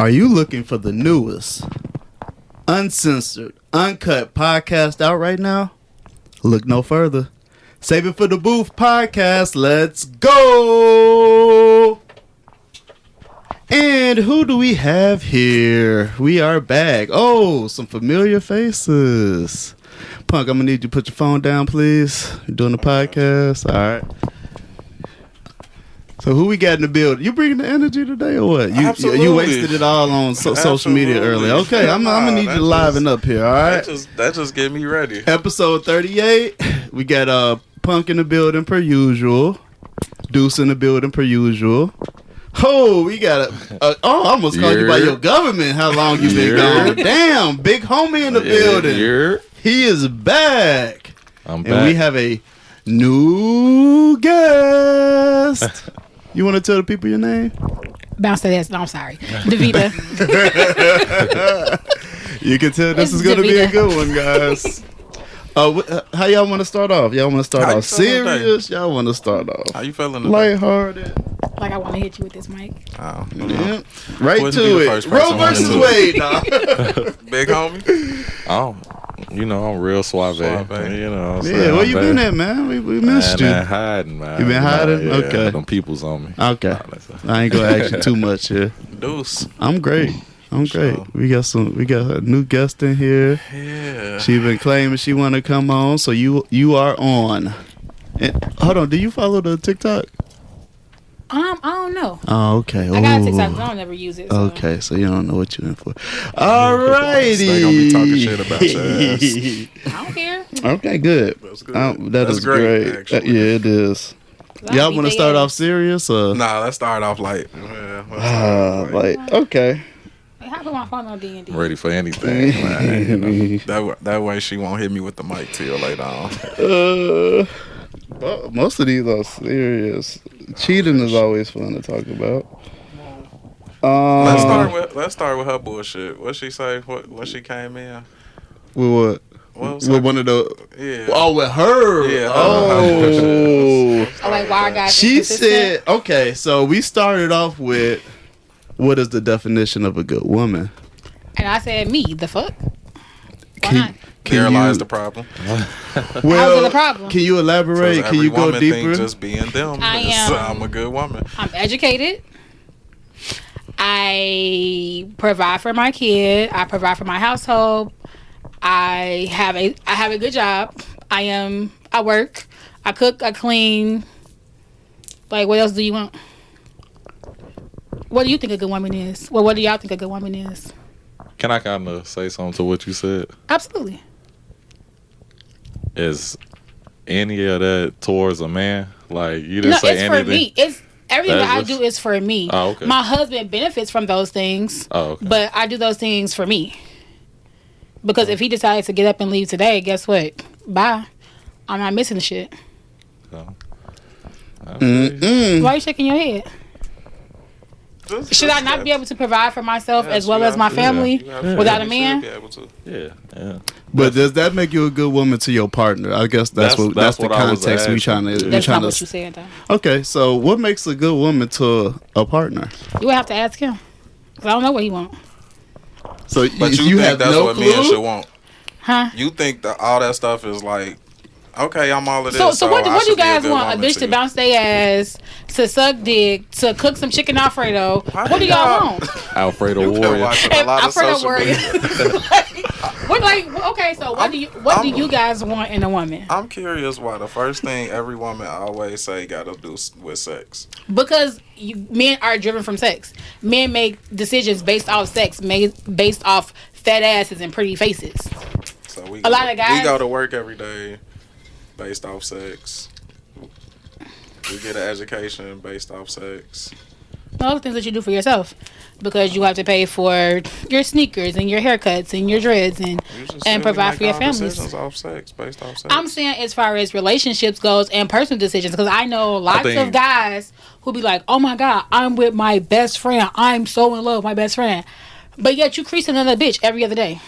Are you looking for the newest, uncensored, uncut podcast out right now? Look no further. Save it for the Booth Podcast. Let's go! And who do we have here? We are back. Oh, some familiar faces. Punk, I'm going to need you to put your phone down, please. You're doing the podcast. All right. So who we got in the building? You bringing the energy today or what? You wasted it all on social media earlier. Okay, I'm gonna need you to liven up here. All right, that just get me ready. Episode 38. We got Punk in the building per usual. Deuce in the building per usual. Oh, we got I almost called you by your government. How long you been gone? Damn, big homie in the building. He is back. I'm back. And we have a new guest. You want to tell the people your name? Bounce that ass. No, I'm sorry. Davida. You can tell this is going to be a good one, guys. How y'all want to start off? Y'all want to start off serious? Y'all want to start off how you feeling today? Lighthearted. Like I want to hit you with this mic. Oh, yeah. Right to it. Roe versus Wade. Big homie. Oh, I'm real suave. Yeah, where you been at, man? We missed you. Man, hiding, man. You been hiding? Yeah, okay. Them people's on me. Okay. I ain't gonna ask you too much here. Deuce. I'm great. Sure. We got a new guest in here. Yeah. She been claiming she want to come on, so you are on. And, hold on, do you follow the TikTok? I don't know. Oh, okay. I got a TikTok, but I don't never use it. So. Okay, so you don't know what you're in for. All righty. They gonna be talking shit about your ass. I don't care. Okay, good. That's good. That's great. Actually. Yeah, it is. Y'all want to start off serious or? Nah, let's start off light. Yeah, okay. How come my phone on D&D? I'm ready for anything. Man, that way she won't hit me with the mic till later on. Well, most of these are serious. Cheating is always fun to talk about. Let's start with her bullshit. What she say? When she came in? With what? With one of the. Yeah. Oh, with her. Yeah. Like why I got. She said, okay. So we started off with, what is the definition of a good woman? And I said, me. The fuck? Why not? There lies the problem. Well, the problem? Can you elaborate? Can you go deeper? Just being them. I'm a good woman. I'm educated. I provide for my kid. I provide for my household. I have a good job. I work. I cook. I clean. Like, what else do you want? What do you think a good woman is? Well, what do y'all think a good woman is? can I kind of say something to what you said? Absolutely. Is any of that towards a man? Like, you didn't say anything? No, it's for me. It's everything that I do is for me. Oh, okay. My husband benefits from those things. Oh, okay. But I do those things for me. Because if he decides to get up and leave today, guess what? Bye. I'm not missing the shit. So, why are you shaking your head? Should I not be able to provide for myself as well as my family without a man? Yeah. But does that make you a good woman to your partner? I guess that's the context we trying to. That's not what you said, though. Okay, so what makes a good woman to a partner? You would have to ask him. 'Cause I don't know what he wants. So, but you think have that's no what clue? men should want? Huh? You think that all that stuff is like, okay, I'm all of this. So what do you guys want? A bitch to you. bounce their ass, to suck dick, to cook some chicken Alfredo? What do y'all want? Alfredo Warrior. Alfredo Warrior. What do you guys want in a woman? I'm curious why the first thing every woman always say got to do with sex. Because men are driven from sex. Men make decisions based off sex, based off fat asses and pretty faces. So a lot of guys, we go to work every day based off sex. We get an education based off sex. All the things that you do for yourself, because you have to pay for your sneakers and your haircuts and your dreads and provide for your families. Off sex, based off sex. I'm saying as far as relationships goes and personal decisions, because I know lots of guys who be like, "Oh my God, I'm with my best friend. I'm so in love with my best friend," but yet you crease another bitch every other day.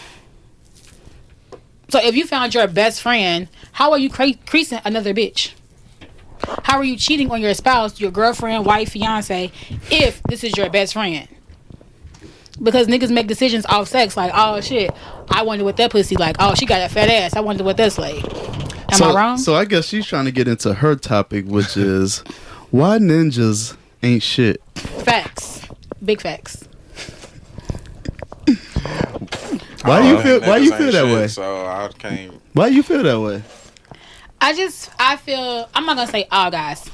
So if you found your best friend, how are you creasing another bitch? How are you cheating on your spouse, your girlfriend, wife, fiance, if this is your best friend? Because niggas make decisions off sex. Like, oh shit, I wonder what that pussy like. Oh, she got a fat ass. I wonder what that's like. Am I wrong? So I guess she's trying to get into her topic, which is why ninjas ain't shit. Facts. Big facts. Why do you feel that way? So I can't. Why you feel that way? I feel, I'm not gonna say all guys.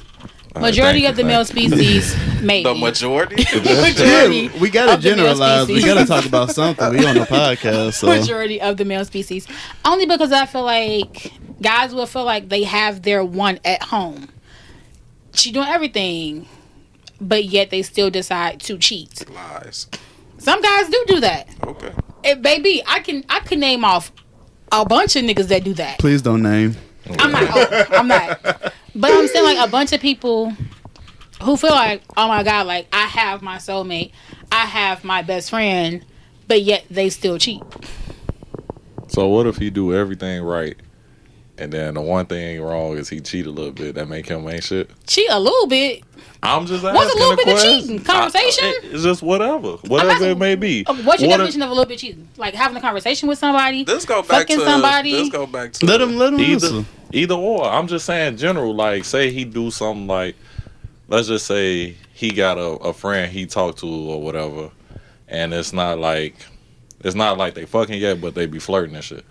Majority of the male species, maybe. The majority? Majority We gotta of the male generalize. We species. gotta talk about something. We on the podcast, so Majority of the male species. Only because I feel like guys will feel like they have their one at home. She doing everything, but yet they still decide to cheat. Lies. Some guys do that. Okay. Baby, I can name off a bunch of niggas that do that. please don't name. I'm not. But I'm saying, like, a bunch of people who feel like, oh my God, like, I have my soulmate, I have my best friend, but yet they still cheat. So what if he do everything right, and then the one thing wrong is he cheat a little bit? That make him ain't shit. Cheat a little bit. I'm just asking What's a little the bit of question. cheating? Conversation? It's just whatever it may be. What's your definition of a little bit cheating? Like having a conversation with somebody, Let's go back fucking to somebody. Let's go back to Let him answer. Either or. I'm just saying general. Like, say he do something like, let's just say he got a friend he talked to or whatever, and it's not like they fucking yet, but they be flirting and shit.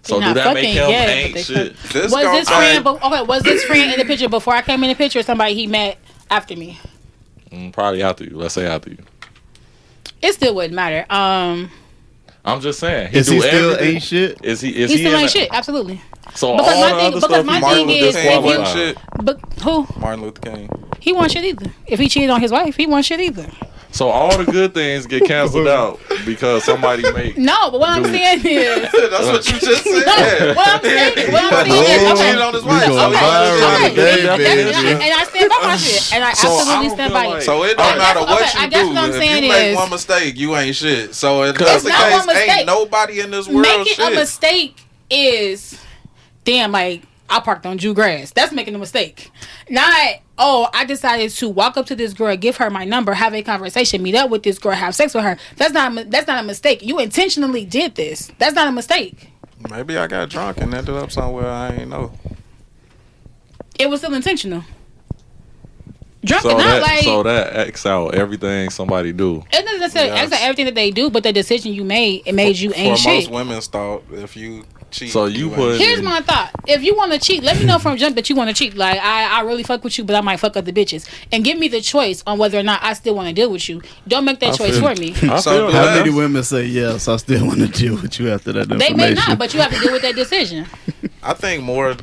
So They're do not that make fucking him yet, ain't but shit? Was this friend in the picture before I came in the picture, or somebody he met after me? Probably after you. Let's say after you. It still wouldn't matter. I'm just saying. Is he still everything. ain't shit? Is he? He still ain't shit. Absolutely. So Because all my the thing- other because stuff my he thing do is, is if you- qualified. shit. But who? Martin Luther King. He won't shit either. If he cheated on his wife, he won't shit either. So all the good things get canceled out because somebody make. No, but what I'm saying is, That's what you just no, said. what I'm saying is, He okay. cheated on his wife. We going So viral he- today, And baby. I stand by my shit, and I So I absolutely don't stand feel by like- it. So it don't matter what you I guess do. what I'm If saying you make is, one mistake, you ain't shit. So if that's It's the not one case, mistake. ain't nobody in this world making shit. a mistake is, damn, like, I parked on Jew grass. That's making a mistake. Not, oh, I decided to walk up to this girl, give her my number, have a conversation, meet up with this girl, have sex with her. That's not a mistake. You intentionally did this. That's not a mistake. Maybe I got drunk and ended up somewhere I ain't know. It was still intentional. Drunk or not, like, So that X out everything somebody do. it doesn't necessarily Yes. exit everything that they do, but the decision you made, it made you ain't For shit. most women's thought, if you cheat, So you ain't put- shit. Here's my thought. If you want to cheat, let me know from jump that you want to cheat. Like, I really fuck with you, but I might fuck other bitches. And give me the choice on whether or not I still want to deal with you. Don't make that choice for me. I So feel do How that. many women say yes? I still want to deal with you after that They information. may not, but you have to deal with that decision. I think more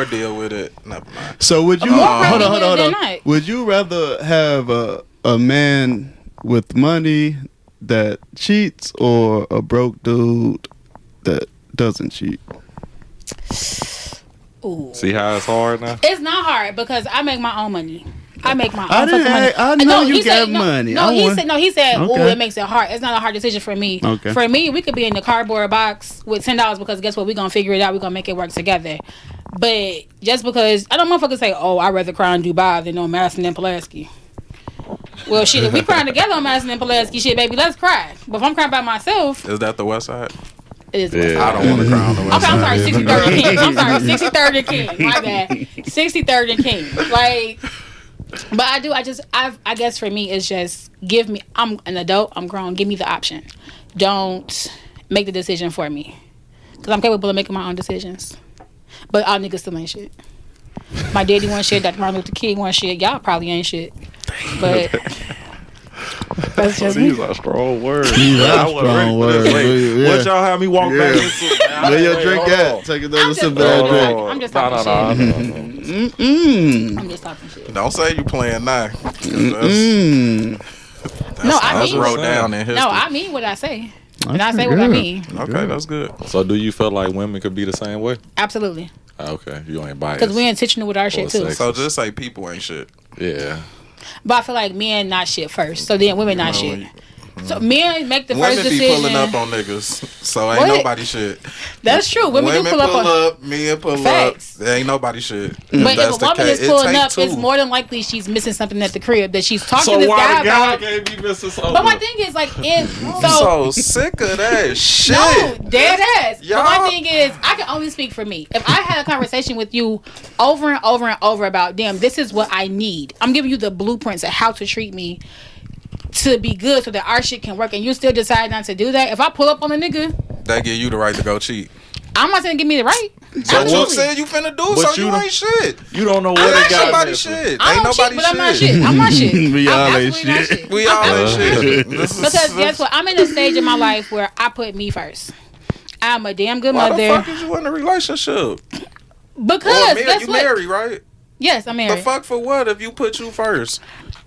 deal with it. Never mind. So would you More hold probably on? than not. Would you rather have a man with money that cheats or a broke dude that doesn't cheat? Ooh. See how it's hard now? It's not hard because I make my own money. I make my own I didn't fucking money. ask- I know you he said- got money. No, I he want- said. No, he said. Okay. "Oh, it makes it hard." It's not a hard decision for me. Okay. For me, we could be in the cardboard box with $10 because guess what? We're gonna figure it out. We're gonna make it work together. But just because I don't motherfuckers say, "Oh, I'd rather cry in Dubai than on Madison and Pulaski." Well, shit, if we crying together on Madison and Pulaski, shit, baby, let's cry. But if I'm crying by myself, Is that the West Side? it is. Yeah. I don't want to cry on the West Okay, I'm Side. sorry, 63rd and King. I'm sorry, 63rd and King. My bad. 63rd and King. Like, but I guess for me, it's just I'm an adult, I'm grown, give me the option. Don't make the decision for me. Because I'm capable of making my own decisions. But all niggas still ain't shit. My daddy want shit, Dr. Martin Luther King want shit. Y'all probably ain't shit. But that's just me. These are strong words. These are I wasn't strong ready for this. words. Wait, Yeah. What y'all have me walk back Yeah. into? Man, Where your wait, drink hold at? on. Take another I'm sip just of that Hold drink. on. I'm just No, talking no. Mm-mm. I'm just talking shit. Don't say you playing now. Mm-mm. No, I That's mean, wrote down in history. no, I mean what I say. And I That's say what I good. mean. Okay, that's good. So do you feel like women could be the same way? Absolutely. Okay, you ain't biased. Because we're intentional with our shit too. sex. So just say people ain't shit. Yeah. But I feel like men not shit first. So then women not You know, shit. So men make the women first decision. Women be pulling up on niggas, so ain't nobody shit. That's true. Women do pull up. Men pull Facts. up. There ain't nobody shit. But if a woman is pulling up, it's more than likely she's missing something at the crib that she's talking to this guy about. Can't be missing something? But my thing is like, I'm so sick of that shit. No, dead ass. But my thing is, I can only speak for me. If I had a conversation with you over and over and over about, damn, this is what I need. I'm giving you the blueprints of how to treat me to be good so that our shit can work, and you still decide not to do that. If I pull up on a nigga, that give you the right to go cheat. I'm not saying give me the right. But you said you finna do so you ain't shit. You don't know what it got. Nobody shit. I ain't don't nobody cheat, but I'm not shit. I'm not shit. We all ain't shit. shit. We all ain't shit. Because guess what? I'm in a stage in my life where I put me first. I'm a damn good mother. Why the fuck is you in a relationship? Because guess you what? married, right? Yes, I'm married. The fuck for what if you put you first?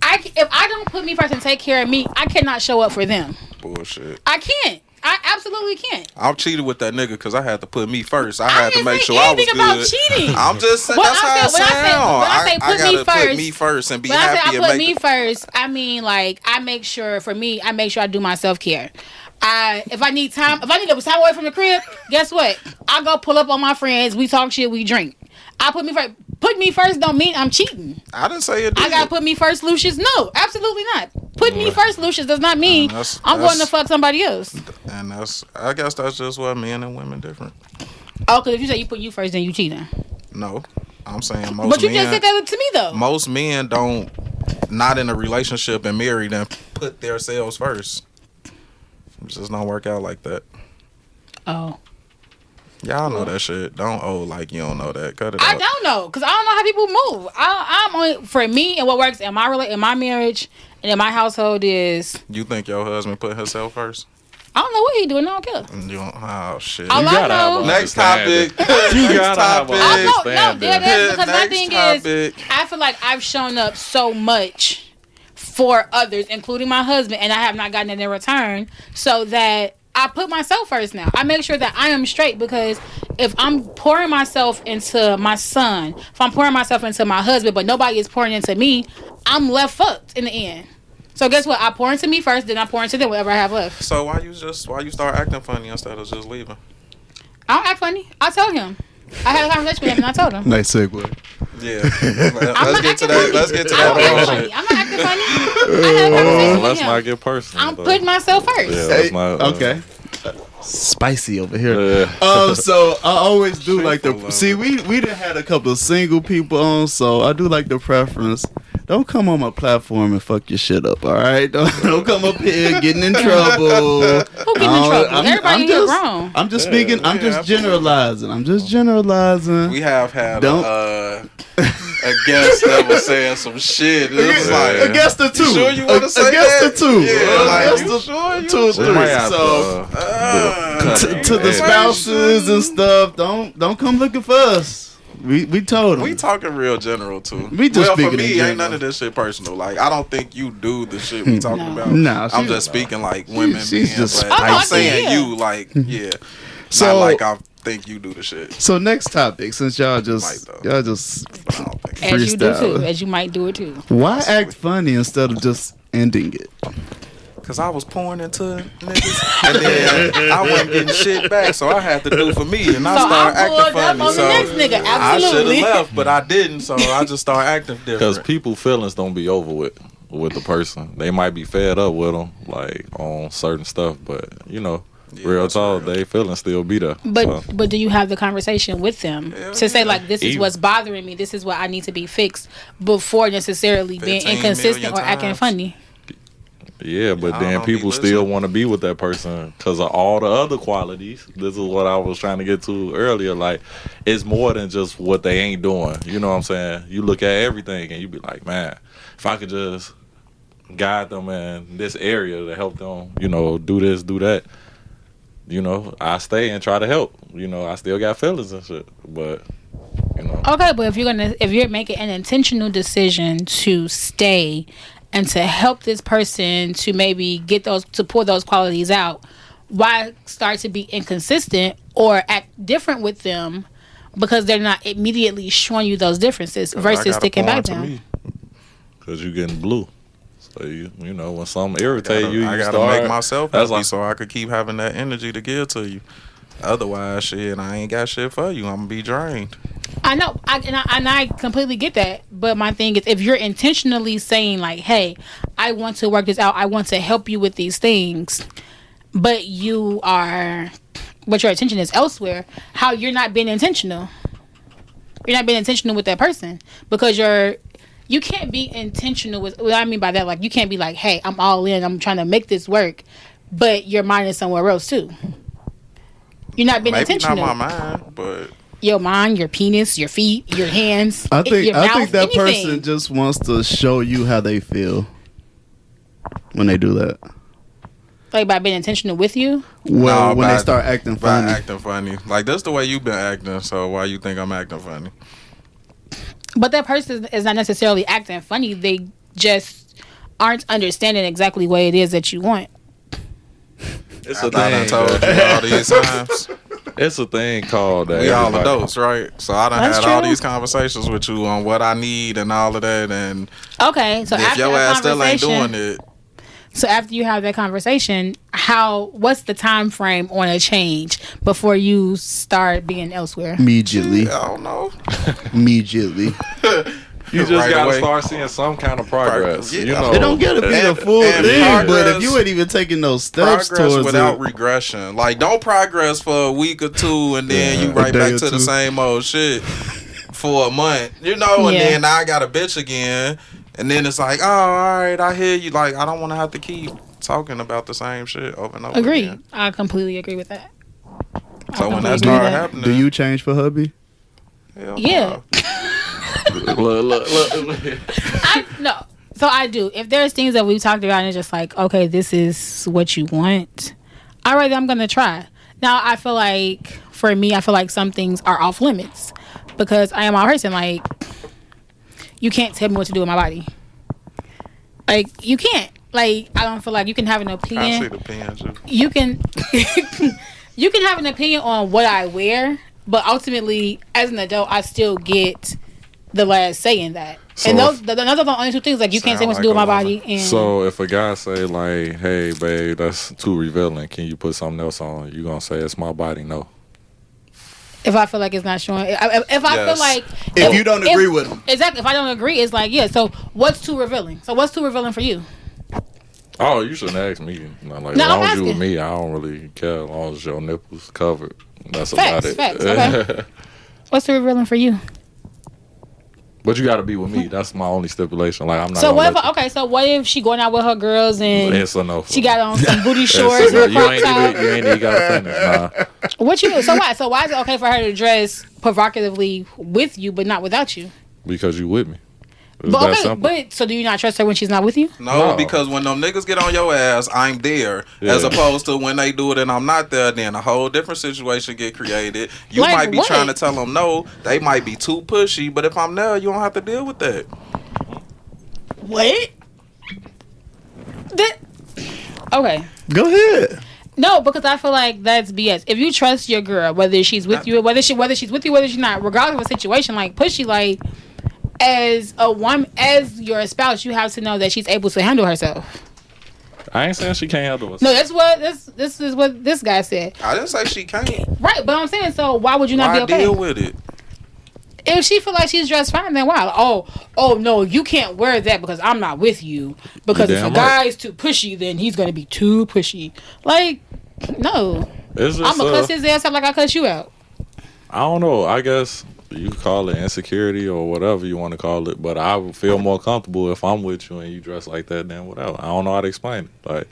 If I don't put me first and take care of me, I cannot show up for them. Bullshit. I can't. I absolutely can't. I cheated with that nigga because I had to put me first. I had to make sure I was good. About cheating. I'm just saying that's how it sounds. When I say put me first and be happy. When I say I put me first, I mean like I make sure for me, I make sure I do my self care. If I need time away from the crib, guess what? I go pull up on my friends. We talk shit. We drink. I put me first. Put me first don't mean I'm cheating. I didn't say it. I gotta put me first, Lucius. No, absolutely not. Put me first, Lucius does not mean I'm going to fuck somebody else. And I guess that's just what men and women different. Oh, because if you say you put you first, then you cheating. No, I'm saying most. But you men, just said that to me though. Most men don't, not in a relationship and married, and put themselves first. It just don't work out like that. Oh. Y'all know that shit. Don't like you don't know that. Cut it I out. don't know because I don't know how people move. I'm only for me and what works in my marriage and in my household is. You think your husband put himself first? I don't know what he doing. I don't care. You don't, oh shit. All I know. Next topic. You gotta have a understanding. No, because my thing is, I feel like I've shown up so much for others, including my husband, and I have not gotten it in return, so that I put myself first now. I make sure that I am straight because if I'm pouring myself into my son, if I'm pouring myself into my husband, but nobody is pouring into me, I'm left fucked in the end. So guess what? I pour into me first, then I pour into them whatever I have left. So why you start acting funny instead of just leaving? I don't act funny. I told him. I had a conversation with him and I told him. Nice segue. Yeah. Let's get to that. Let's get to that. I'm not acting funny. I had a conversation with let's him. not get personal. I'm putting myself first. Yeah, let's not, okay. Spicy over here. So I always do like the. See, we done had a couple of single people on, so I do like the preference. Don't come on my platform and fuck your shit up, all right? Don't come up here getting in trouble. Who getting in trouble? Everybody here wrong. I'm just speaking. I'm just generalizing. I'm just generalizing. We have had a guest that was saying some shit. It was like a guest or two. You sure you want to say a guest that? or two. Yeah, like, you you sure? You two or sure? three. So to the spouses and stuff, don't come looking for us. We told them. We talking real general too. We just for me, ain't none of this shit personal. Like I don't think you do the shit we talking about. No, I'm just speaking like women. She's just. I'm saying you like So not like I think you do the shit. So next topic, since y'all just as you do too, as you might do it too. Why act funny instead of just ending it? Cause I was pouring into niggas, and then I wasn't getting shit back, so I had to do for me, and I started acting funny. So next nigga. I should have left, but I didn't, so I just started acting different. Because people feelings don't be over with the person. They might be fed up with them, like on certain stuff, but real talk, they feelings still be there. But do you have the conversation with them to say like this is what's bothering me, this is what I need to be fixed before necessarily being inconsistent or acting funny? Yeah, but then people still want to be with that person because of all the other qualities. This is what I was trying to get to earlier. Like, it's more than just what they ain't doing. You know what I'm saying? You look at everything and you be like, man, if I could just guide them in this area to help them, do this, do that, I stay and try to help. I still got feelings and shit, but. Okay, but if you're making an intentional decision to stay and to help this person to maybe to pull those qualities out, why start to be inconsistent or act different with them because they're not immediately showing you those differences versus sticking back down? Because you're getting blue. So you know, when something irritates you, I you gotta start, make myself that's happy like, so I could keep having that energy to give to you. Otherwise, shit, I ain't got shit for you. I'm gonna be drained. I know, and I completely get that. But my thing is, if you're intentionally saying like, "Hey, I want to work this out. I want to help you with these things," but your attention is elsewhere, how you're not being intentional. You're not being intentional with that person because you can't be intentional with what I mean by that. Like, you can't be like, "Hey, I'm all in. I'm trying to make this work," but your mind is somewhere else too. You're not being intentional. Maybe not my mind, but your mind, your penis, your feet, your hands. I think your mouth, that anything. person just wants to show you how they feel when they do that. Like by being intentional with you. Well, when they start acting funny. Acting funny. Like, that's the way you've been acting. So why you think I'm acting funny? But that person is not necessarily acting funny. They just aren't understanding exactly what it is that you want. it's I a done thing. told you all these times. It's a thing called that. We all adults, right? So I done That's had all true. these conversations with you on what I need and all of that. And Okay, so if after your that ass still ain't conversation, doing it, so after you have that conversation, what's the time frame on a change before you start being elsewhere? Immediately. I don't know. Immediately. You just Right gotta away. start seeing some kind of progress. Yeah. You know, It don't gotta be a full and thing, but progress- if you ain't even taking those steps Progress towards without it, regression. Like, don't progress for a week or two and then you A right day back or to the two. same old shit for a month. You know, and Yeah. then now I got a bitch again. And then it's like, oh, all right, I hear you. Like, I don't want to have to keep talking about the same shit over and over Agreed. again. I completely agree with that. So when that completely started agree. happening, do you change for hubby? hell Yeah. no. look. No. So I do. If there's things that we've talked about and it's just like, okay, this is what you want, all right, I'm going to try. Now, I feel like, for me, I feel like some things are off limits because I am a person. Like, you can't tell me what to do with my body. Like, you can't. Like, I don't feel like you can have an I see opinion. the pen, too. You can you can have an opinion on what I wear, but ultimately, as an adult, I still get the last say in that. So And those are the only two things. Like, you can't say what to do with my body. And So if a guy say like, "Hey, babe, that's too revealing. Can you put something else on?" You gonna say it's my body? No. if I feel like it's not showing, if I feel Yes. like If you don't agree with him. exactly. If I don't agree, it's like, yeah. So what's too revealing? So what's too revealing for you? Oh, you shouldn't ask me. Like, No, as long I'm as you with asking. me, I don't really care. As long as your nipples covered, that's Facts, about it. facts, okay. What's too revealing for you? But you got to be with me. That's my only stipulation. Like, I'm not. So gonna what if let you- okay? So what if she going out with her girls and Yes or no? she got on some booty Yes shorts or no. and a You crop ain't top? even. You ain't even got to finish. Nah. What you? So why? So why is it okay for her to dress provocatively with you, but not without you? Because you with me. It's But that okay, simple. but so do you not trust her when she's not with you? No, No. because when them niggas get on your ass, I'm there. Yeah. As opposed to when they do it and I'm not there, then a whole different situation get created. You Like might be what? trying to tell them no. They might be too pushy, but if I'm there, you don't have to deal with that. What? Okay. Go ahead. No, because I feel like that's BS. If you trust your girl, whether she's with you, whether she's with you, whether she's not, regardless of the situation, like pushy, like as a woman, as your spouse, you have to know that she's able to handle herself. I ain't saying she can't handle us. No, that's what this is what this guy said. I didn't say she can't. Right, but I'm saying, so why would you not Why be okay? deal with it? If she feel like she's dressed fine, then why? Oh no, you can't wear that because I'm not with you. Because You if a damn right. guy's too pushy, then he's gonna be too pushy. Like, no, It's just, I'm gonna cuss his ass out like I cuss you out. I don't know. I guess you could call it insecurity or whatever you want to call it, but I would feel more comfortable if I'm with you and you dress like that than whatever. I don't know how to explain it. Like,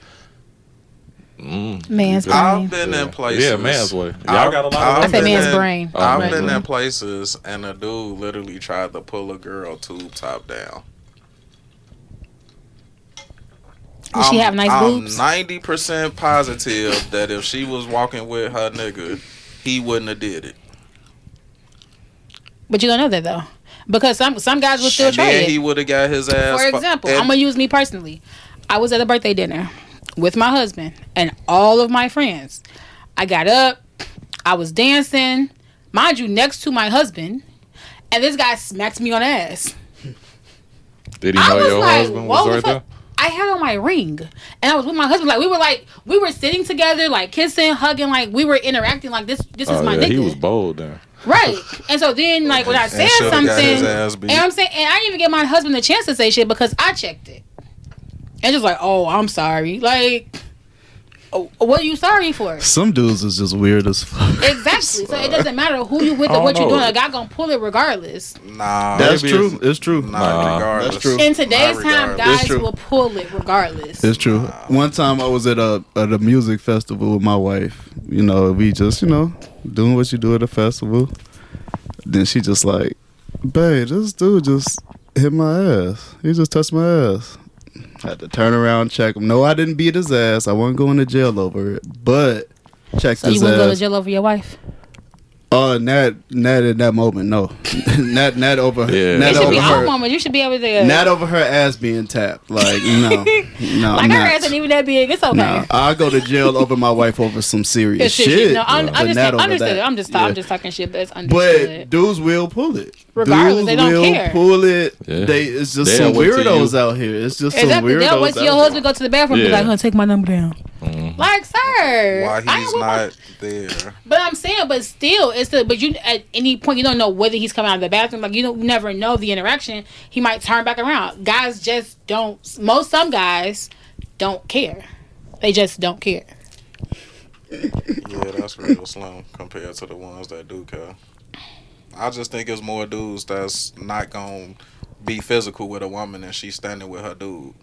Man's brain. I've been in places. yeah, man's way. Y'all got a lot I've of I said been man's in- brain. Oh, I've man's been brain. in places and a dude literally tried to pull a girl tube top down. Does she have nice boobs? I'm 90% positive that if she was walking with her nigga, he wouldn't have did it. But you don't know that though, because some guys will still And try then it. he would have got his ass. For example, and I'm gonna use me personally. I was at a birthday dinner with my husband and all of my friends. I got up, I was dancing, mind you, next to my husband, and this guy smacked me on the ass. Did he I know was your like, husband whoa, was right the there? I had on my ring, and I was with my husband. Like we were sitting together, like kissing, hugging, like we were interacting. Like this is my nigga. He was bold then. Right. And so then, like, when I said something, and I'm saying, and I didn't even give my husband a chance to say shit because I checked it. And just like, oh, I'm sorry. Like, what are you sorry for? Some dudes is just weird as fuck. Exactly. So it doesn't matter who you with or what you're doing. A guy gonna pull it regardless. Nah. That's true. It's true. Nah, regardless. That's true. In today's time, guys will pull it regardless. It's true. One time I was at a music festival with my wife. You know, we just, doing what you do at a festival. Then she just like, babe, this dude just hit my ass. He just touched my ass. Had to turn around and check him. No, I didn't beat his ass. I wasn't going to jail over it. But checked his ass. So you wouldn't go to jail over your wife? Not in that moment, no. not over her. Yeah. Not it should over be her. our moment. You should be able to. Not over her ass being tapped. Like, no. Like, her ass ain't even that big. It's okay. No, I'll go to jail over my wife over some serious shit. No, understood. I'm just talking shit, but it's understood. But dudes will pull it. Regardless, they don't care. Pull it. Yeah. It's just some weirdos out here. It's just some weirdos. They'll wait till your husband go to the bathroom and be like, "Huh, take my number down." Like, sir, why he's not there? But I'm saying, but still, but you at any point you don't know whether he's coming out of the bathroom. Like, you don't never know the interaction. He might turn back around. Guys just don't. Some guys don't care. They just don't care. Yeah, that's real slim compared to the ones that do care. I just think it's more dudes that's not gonna be physical with a woman and she's standing with her dude.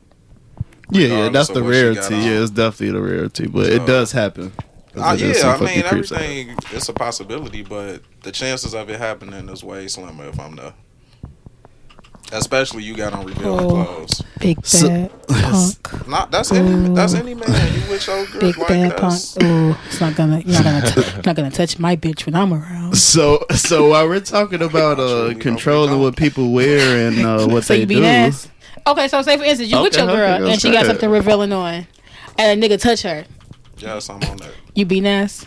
Yeah, that's the rarity. Yeah, it's definitely the rarity, but it does happen. Everything, it's a possibility, but the chances of it happening is way slimmer if I'm there. Especially you got on revealing clothes. Big bad punk. That's any man. You with your girl big like bad punk. Ooh, you're not gonna touch my bitch when I'm around. So while we're talking about controlling what people wear and what they do. Ass? Okay, so say for instance, you with your girl and she got something revealing on, and a nigga touch her. Yes, I'm on that. You be nice.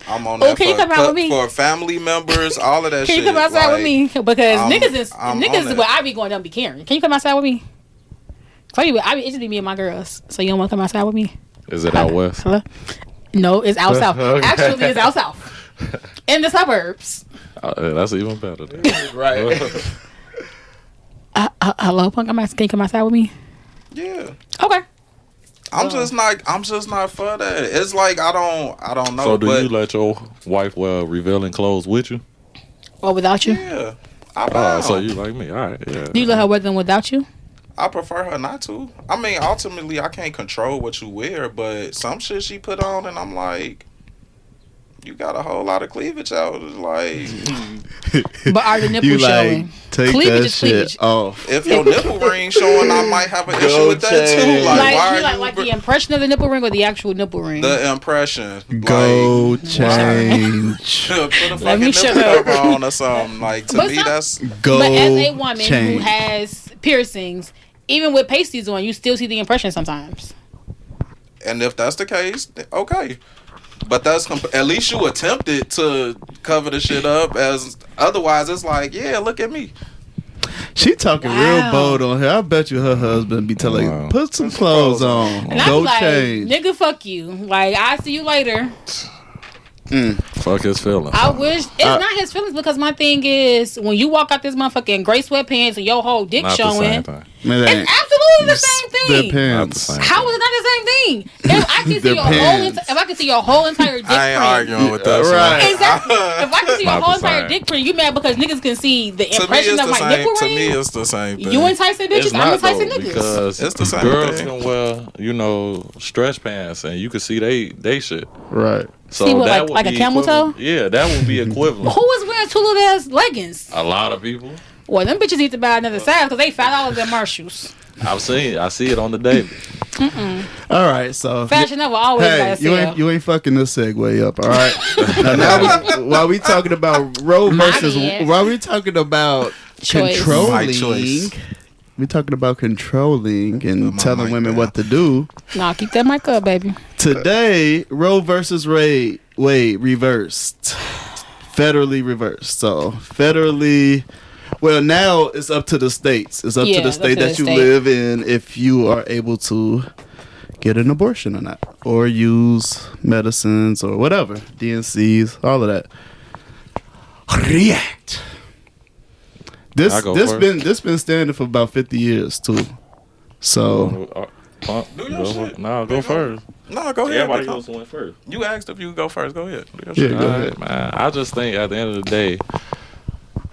I'm on that. Can you come out with me? For family members, all of that shit. Can you come outside with me? Because niggas is what I be going down be caring. Can you come outside with me? It just be me and my girls. So you don't want to come outside with me? Is it out west? Hello? No, it's out south. Okay. Actually, it's out south. In the suburbs. That's even better. Right. Hello, punk. Can you come outside with me? Yeah. Okay. I'm just not for that. It's like I don't know. So do you let your wife wear revealing clothes with you? Or without you? Yeah. So you like me? All right. Yeah. Do you let her wear them without you? I prefer her not to. I mean, ultimately, I can't control what you wear, but some shit she put on, and I'm like, you got a whole lot of cleavage out. It's like, but are the nipples showing? Take cleavage that shit off. If your nipple ring showing, I might have an issue with that too. Like the impression of the nipple ring or the actual nipple ring? The impression. Go change. Put a fucking nipple cover on or something. Like to me, that's go. But as a woman who has piercings, even with pasties on, you still see the impression sometimes. And if that's the case, okay. But that's at least you attempted to cover the shit up. As otherwise, it's like, yeah, look at me. She talking real bold on her. I bet you her husband be telling her, put some clothes on. And go like, change. Nigga, fuck you. Like, I see you later. Fuck his feelings. I wish it's not his feelings because my thing is when you walk out this motherfucker in gray sweatpants and your whole dick showing. It's absolutely the same thing. Depends. How is it not the same thing? If I can see your whole entire dick print, I ain't arguing with that. Right. Exactly. If I can see your whole entire dick print, you mad because niggas can see the impression of my nipple ring? To me, it's the same thing. You enticing bitches, I'm enticing niggas. Because it's the same girls thing. can wear, stretch pants and you can see they shit. Right. So see what, that like a camel toe? Yeah, that would be equivalent. Who is wearing two little ass leggings? A lot of people. Well, them bitches need to buy another size because they $5 at Marshalls. I see it on the daily. All right, so Fashion Nova always got a sale. You ain't fucking this segue up. All right. now while we talking about Roe versus, while we talking about controlling, we talking about controlling and telling women what to do. Nah, keep that mic up, baby. Today, Roe versus Wade reversed, federally reversed. So federally, Well, now it's up to the states. It's up to the state that you live in if you are able to get an abortion or not, or use medicines or whatever, DNCs, all of that. React. This been standing for about 50 years too. So, go first. No, go ahead. Everybody else went first. You asked if you could go first. Go ahead. Yeah, go ahead. Man, I just think at the end of the day,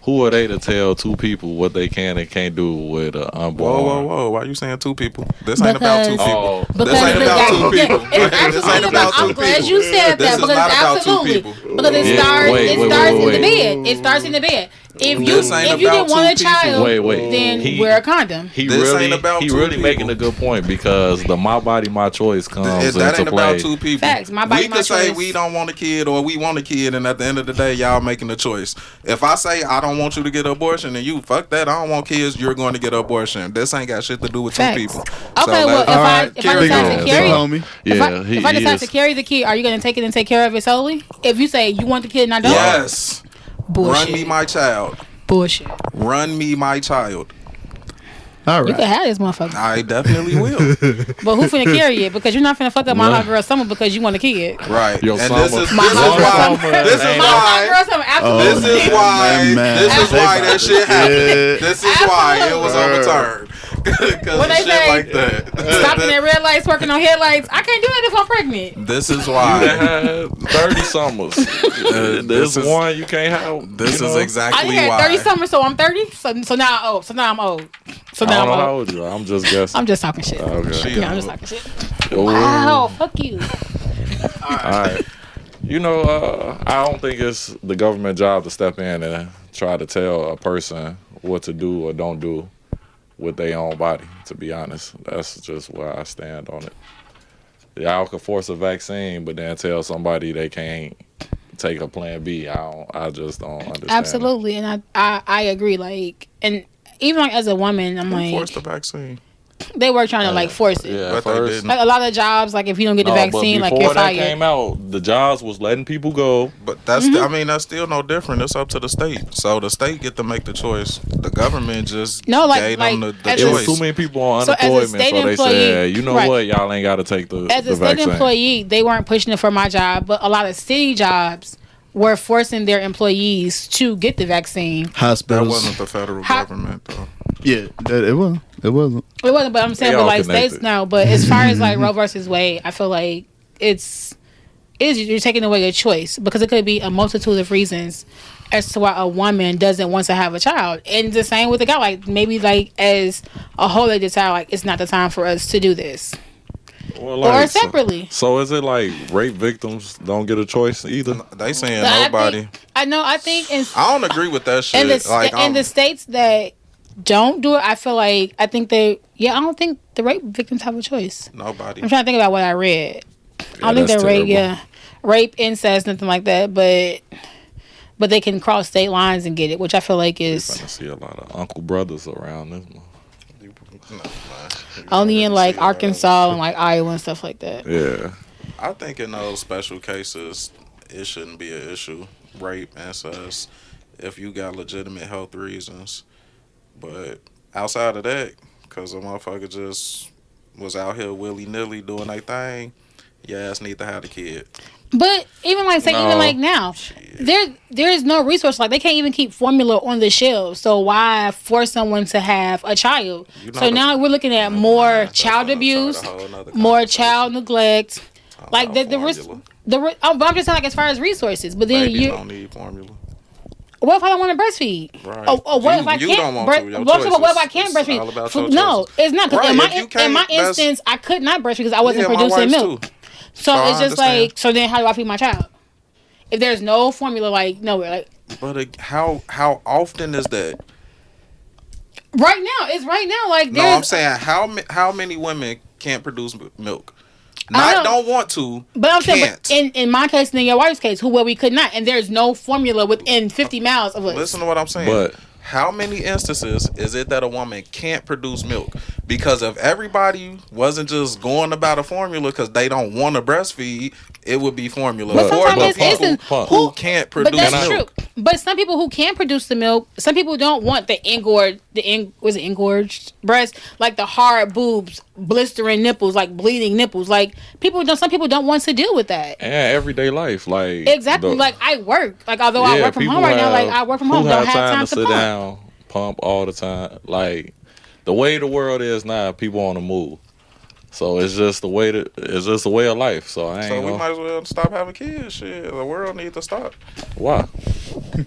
who are they to tell two people what they can and can't do with an unborn? Whoa. Why are you saying two people? This ain't about two people. This ain't about two people. This ain't about two people. I'm glad you said that because absolutely. Because it starts in the bed. It starts in the bed. If you didn't want a child, then wear a condom. He really making a good point because the my body, my choice comes into play. That ain't about two people. Facts. My body, my choice. We can say we don't want a kid or we want a kid, and at the end of the day, y'all making a choice. If I say I don't want you to get an abortion, and you fuck that, I don't want kids, you're going to get an abortion. This ain't got shit to do with two people. Okay, well, if I decide to carry it, if I decide to carry the kid, are you going to take it and take care of it solely? If you say you want the kid and I don't, yes. Bullshit. Run me my child. Bullshit. Run me my child. All right. You can have this motherfucker. I definitely will. But who finna carry it? Because you're not finna fuck up my hot girl summer because you want a kid. Right. Yo, and this is why that shit happened. This is why it was overturned. Because of shit like that. Stopping at red lights, working on headlights. I can't do that if I'm pregnant. This is why. You had 30 summers. This one you can't have. This is exactly why. I had 30 summers, so I'm 30. So now I'm old. So now I'm old. I don't know how old you are. I'm just guessing. I'm just talking shit. Okay. Yeah, I'm just talking shit. Wow, fuck you. All right. You know, I don't think it's the government job to step in and try to tell a person what to do or don't do with their own body, to be honest. That's just where I stand on it. Y'all could force a vaccine, but then tell somebody they can't take a plan B. I just don't understand. Absolutely, and I agree. Like, and even like as a woman, I'm like, force the vaccine. They were trying to like force it. Yeah, first, like a lot of jobs, like if you don't get the vaccine, like you're fired. Before that came out, the jobs was letting people go. But that's, I mean, that's still no different. It's up to the state. So the state get to make the choice. The government just gave them the choice. There was too many people on unemployment, so they said, you know what, y'all ain't got to take the vaccine. As a state employee, they weren't pushing it for my job, but a lot of city jobs were forcing their employees to get the vaccine. Hospitals. That wasn't the federal government, though. Yeah, it wasn't. It wasn't, but I'm saying, but like states now. But as far as like Roe versus Wade, I feel like you're taking away a choice because it could be a multitude of reasons as to why a woman doesn't want to have a child. And the same with the guy, like maybe like as a whole they decide like it's not the time for us to do this. Or separately. So is it like rape victims don't get a choice either? They saying nobody. I don't agree with that shit. In the states that don't do it, I don't think the rape victims have a choice. Nobody. I'm trying to think about what I read. I don't think they're rape, incest, nothing like that, but they can cross state lines and get it, which I feel like is. You're gonna see a lot of uncle brothers around this one. Only in like Arkansas and like Iowa and stuff like that. Yeah. I think in those special cases, it shouldn't be an issue. Rape, incest, if you got legitimate health reasons. But outside of that, because a motherfucker just was out here willy-nilly doing their thing, your ass need to have a kid. But even now, there's no resource. Like they can't even keep formula on the shelves. So why force someone to have a child? So now we're looking at more child abuse, more child neglect. Like I'm just saying, like as far as resources. But then you don't need formula. What if I don't want to breastfeed? Right. What if I can't? What if I can't breastfeed? No, it's not. Because in my instance, I could not breastfeed because I wasn't producing milk. Too. So it's just like, so then how do I feed my child? If there's no formula, like nowhere, like. But how often is that? Right now, like. No, I'm saying how many women can't produce milk? Don't want to. But I'm saying, in my case and in your wife's case, we could not, and there's no formula within 50 miles of us. Listen to what I'm saying. But how many instances is it that a woman can't produce milk? Because if everybody wasn't just going about a formula because they don't want to breastfeed, it would be formula. But sometimes for people who can't produce but that's milk. True. But some people who can produce the milk, some people don't want the engorged breast, like the hard boobs, blistering nipples, like bleeding nipples. Like some people don't want to deal with that. And everyday life, like exactly. Like I work, like although I work from home right now, like I work from home, don't have time to sit down, pump all the time. Like the way the world is now, people on the move. So it's just the way of life. So we might as well stop having kids. Shit, the world needs to stop. Why?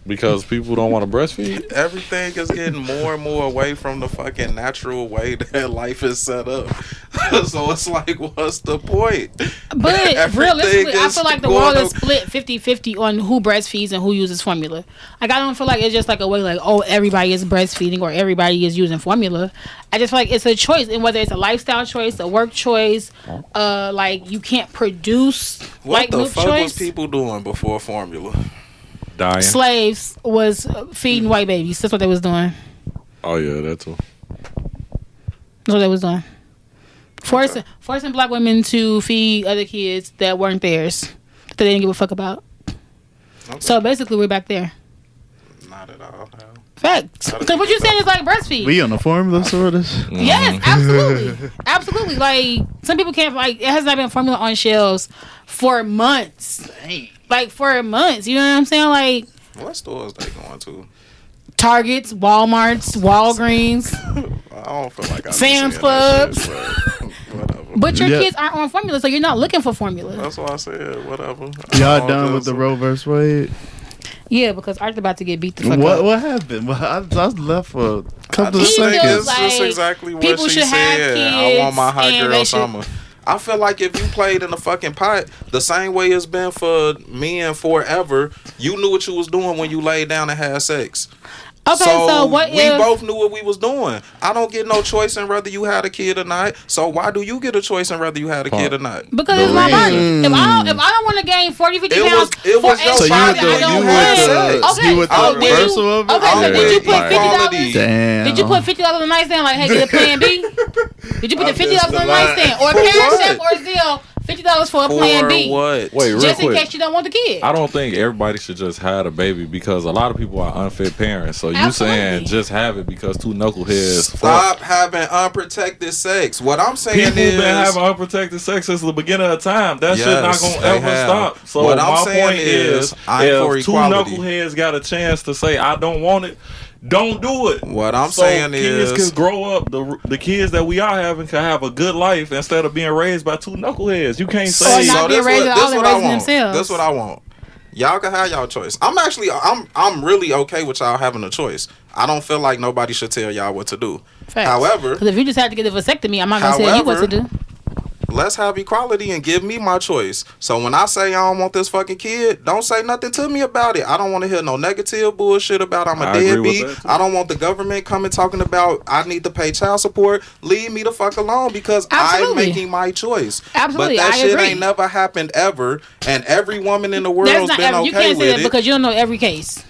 Because people don't want to breastfeed. Everything is getting more and more away from the fucking natural way that life is set up. So it's like, what's the point? But realistically, I feel like the world is split 50-50 on who breastfeeds and who uses formula. Like I don't feel like it's just like a way like, oh, everybody is breastfeeding or everybody is using formula. I just feel like it's a choice, and whether it's a lifestyle choice, a work choice, like you can't produce what the milk fuck choice. Was people doing before formula? Dying. Slaves was feeding white babies. That's what they was doing. Oh yeah, that too. That's what they was doing. Forcing black women to feed other kids that weren't theirs, that they didn't give a fuck about. Okay. So basically, we're back there. Not at all. No. Facts. Because what you're saying is like breastfeed. We on the formula sort of. Yes, absolutely, absolutely. Like some people can't. Like it has not been formula on shelves for months. Dang. Like for months. You know what I'm saying? Like what stores they going to? Targets, Walmarts, Walgreens. I don't feel like Sam's Clubs. Whatever. But your kids aren't on formula, so you're not looking for formula. That's why I said whatever. Y'all done with the Roe vs. Wade? Yeah, because Art's about to get beat the fuck up. What happened? Well, I was left for a couple of seconds. It's just exactly what she said. I want my hot girl summer. I feel like if you played in the fucking pot, the same way it's been for men forever, you knew what you was doing when you laid down and had sex. Okay, so what we both knew what we was doing. I don't get no choice in whether you had a kid or not. So why do you get a choice in whether you had a kid or not? Because it's my body. If I don't want to gain 40, 50 pounds, it was your body. You with the reversal of it? Okay, so did you put $50? Damn. Did you put $50 on the nightstand? Like, hey, get a plan B. Did you put the $50 on the nightstand or Cash App or Zelle? $50 for a plan B. What? Wait, real just quick. in case you don't want the kid. I don't think everybody should just have a baby because a lot of people are unfit parents. So you saying just have it because two knuckleheads. Stop having unprotected sex. What I'm saying people is been having unprotected sex since the beginning of time. That shit not gonna ever stop. So what my point is, if two knuckleheads got a chance to say I don't want it, don't do it. What I'm saying is, kids can grow up. The kids that we are having can have a good life instead of being raised by two knuckleheads. You can't say. Or not being raised by all the raising themselves. That's what I want. Y'all can have y'all choice. I'm really okay with y'all having a choice. I don't feel like nobody should tell y'all what to do. Facts. However, because if you just had to get a vasectomy, I'm not gonna tell you what to do. Let's have equality and give me my choice. So when I say I don't want this fucking kid, don't say nothing to me about it. I don't want to hear no negative bullshit about I'm a deadbeat. I don't want the government coming talking about I need to pay child support. Leave me the fuck alone because I'm making my choice. Absolutely, but that shit agree. ain't never happened ever, and every woman in the world's been okay with it. You can't say that because you don't know every case.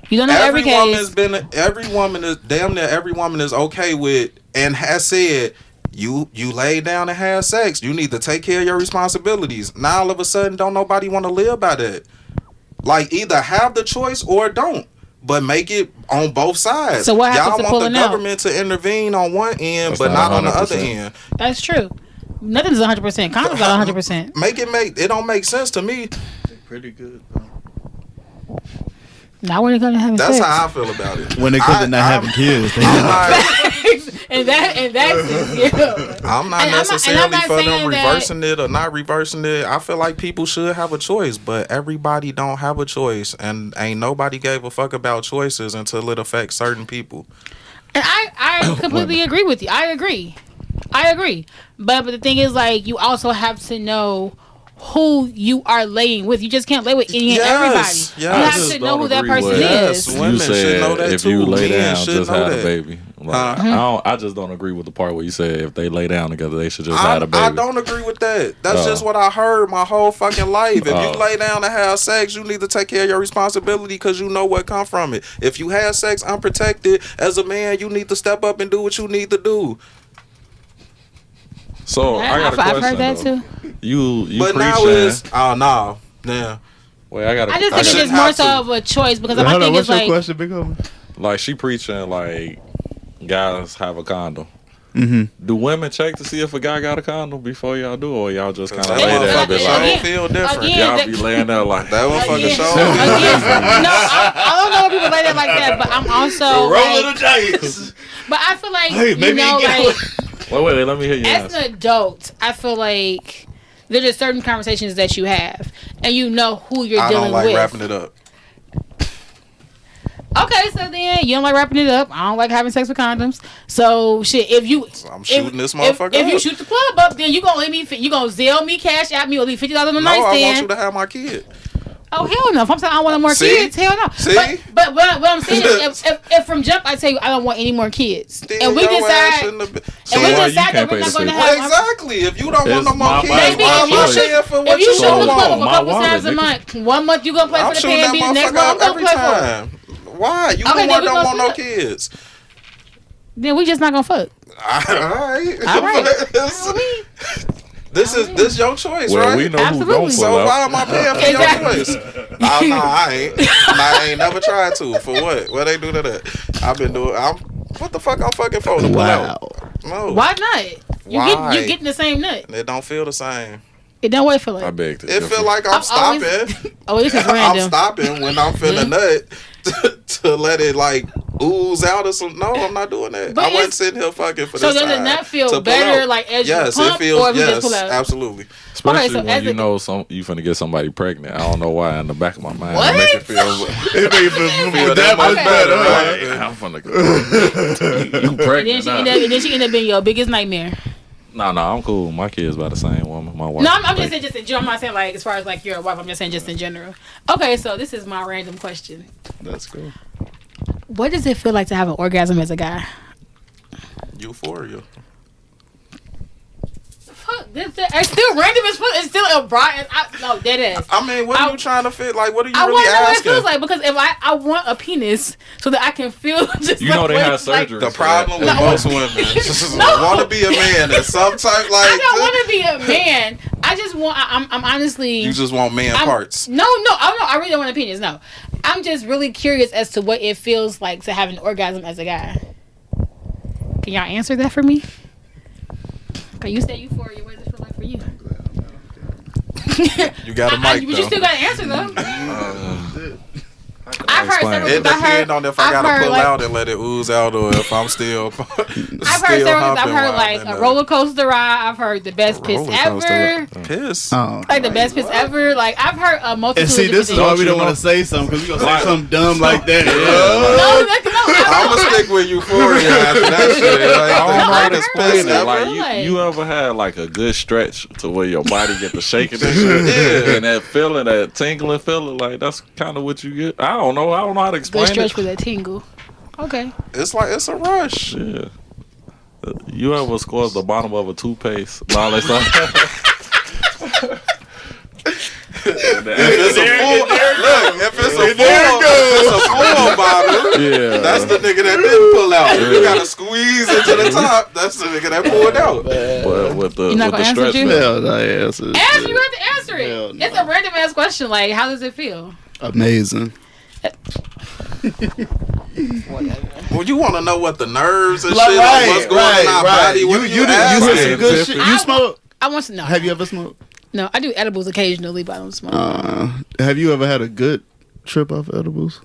You don't know every case. Every woman is damn near every woman is okay with and has said. You lay down and have sex. You need to take care of your responsibilities. Now all of a sudden, don't nobody want to live by that. Like either have the choice or don't, but make it on both sides. So what happens Y'all want the government to intervene on one end, but not on the other end. That's true. Nothing's 100%. Condoms are 100%. It don't make sense to me. They're pretty good though. Not when it comes to having sex. That's how I feel about it. When it comes to not having kids, and that's I'm not necessarily for them reversing it or not reversing it. I feel like people should have a choice, but everybody don't have a choice, and ain't nobody gave a fuck about choices until it affects certain people. And I completely agree with you. I agree. But the thing is, like, you also have to know who you are laying with. You just can't lay with any and everybody. Yes. You have to know who that person is. You said if you lay down, just have a baby. Like, I just don't agree with the part where you said if they lay down together, they should just have a baby. I don't agree with that. That's just what I heard my whole fucking life. If you lay down and have sex, you need to take care of your responsibility because you know what come from it. If you have sex unprotected, as a man, you need to step up and do what you need to do. So I got a question. I've heard that though. too. You But preaching? now it's no. Yeah. Wait, I just think it's just more so of a choice because my thing is what's your like, question, Big Homie? Like she preaching like guys have a condom. Mm-hmm. Do women check to see if a guy got a condom before y'all do, or y'all just kind of That lay there and be motherfucker like, show feel different. Again, y'all be laying there like That motherfucker show. No, I don't know if people lay there like that, but I'm also Rolling like, the dice. but I feel like Hey, you maybe know, he like wait, let me hear you. as an adult, I feel like there's just certain conversations that you have, and you know who you're I dealing don't like with. wrapping it up. Okay, so then you don't like wrapping it up. I don't like having sex with condoms. So shit, if you, I'm shooting this motherfucker if you up. shoot the club up, then you gonna let me, you gonna Zelle me, cash out me, or leave $50 on the No, I want nightstand. you to have my kid. Oh hell no! If I'm saying I don't want no more See? kids, hell no. See? But what I'm saying is, if from jump I tell you I don't want any more kids, Still and we your ass decide, shouldn't have been- and we why you decide can't that we're pay not the going to fee? have. Exactly. If you don't want no It's more my kids, body, why am I choice. paying for what If you you shoot So, the don't club want? a my couple wallet, times a nigga. month, 1 month you gonna play I'm for the shooting PNB, that the next motherfucker month I'm up gonna every play for it. time. Why? You Okay, don't then we want gonna no split. kids. Then we just not gonna fuck. Alright. All right. This your choice, well, right? we know Absolutely. who don't So pull why up. am I paying for Exactly. your choice? No, I ain't. I ain't never tried to. For what? What they do to that? I've been doing. What the fuck I'm fucking for to pull out? No. Why not? Why? You getting the same nut. It don't feel the same. It don't wait for like. I beg to It differ. feel like I'm I'm always- stopping. Oh, this is I'm random. stopping when I'm feeling nut to let it like ooze out or something. No, I'm not doing that. But I wasn't it's- sitting here fucking for So this does it time not to feel pull better out. like as Yes, you pump it feels. or if you Yes, just pull out? absolutely. Especially Okay, so when as you a- know you finna get somebody pregnant. I don't know why in the back of my mind. What? It make it feel It made it Feel that much Okay. better. like, Right? I'm finna go. You And pregnant now. then she ended up being your biggest nightmare. No, I'm cool. My kid's by the same woman. My wife. No, I'm just saying, in general. I'm not saying like as far as like your wife. I'm just saying just in general. Okay, so this is my random question. That's cool. What does it feel like to have an orgasm as a guy? Euphoria. Fuck, it's still random as fuck. It's still a broad. No, dead ass. I mean, what are you trying to fit? Like, what are you I really want to know what it asking? feels like because if I want a penis so that I can feel just You know like they what have it's like. surgery. The problem with No. most women just No. want to be a man in some type like. I don't want to be a man. I just want. I'm honestly. You just want man parts. No. I really don't want opinions. No, I'm just really curious as to what it feels like to have an orgasm as a guy. Can y'all answer that for me? Okay, you said euphoria. What does it feel like for you? You got a mic But you though. still gotta answer though. I've heard explain several. It I've heard, depends on if I I've gotta heard, pull like, out and let it ooze out, or if I'm still. I've heard several. I've heard like a roller coaster ride. I've heard the best piss ever. Piss. Oh. Like the best piss ever. Like I've heard a multitude. And see, of this is different why we things. don't want to say something because we gonna say something dumb like that. I'm gonna stick with Euphoria after that shit. Like, I don't know how I've to heard explain that. it. Like Like- you ever had like a good stretch to where your body get to shaking and shit, Yeah. and that feeling, that tingling feeling, like that's kind of what you get. I don't know how to Good explain stretch it. for that tingle. Okay. It's like it's a rush. Yeah. You ever squeeze the bottom of a toothpaste? No, that's not. If it's a full bottle, Yeah. that's the nigga that didn't pull out. You gotta squeeze into the top. That's the nigga that pulled out. But with the You not with the gonna answer, stretch. Drew? thing. Hell, I answer. Answer. You have to answer it. Hell no. It's a random ass question. Like, how does it feel? Amazing. Well, you want to know what the nerves and Like, shit, like what's going on in our body. You What hear asking? some good shit. You smoke? I want to know. Have you ever smoked? No, I do edibles occasionally, but I don't smoke. Have you ever had a good trip off edibles?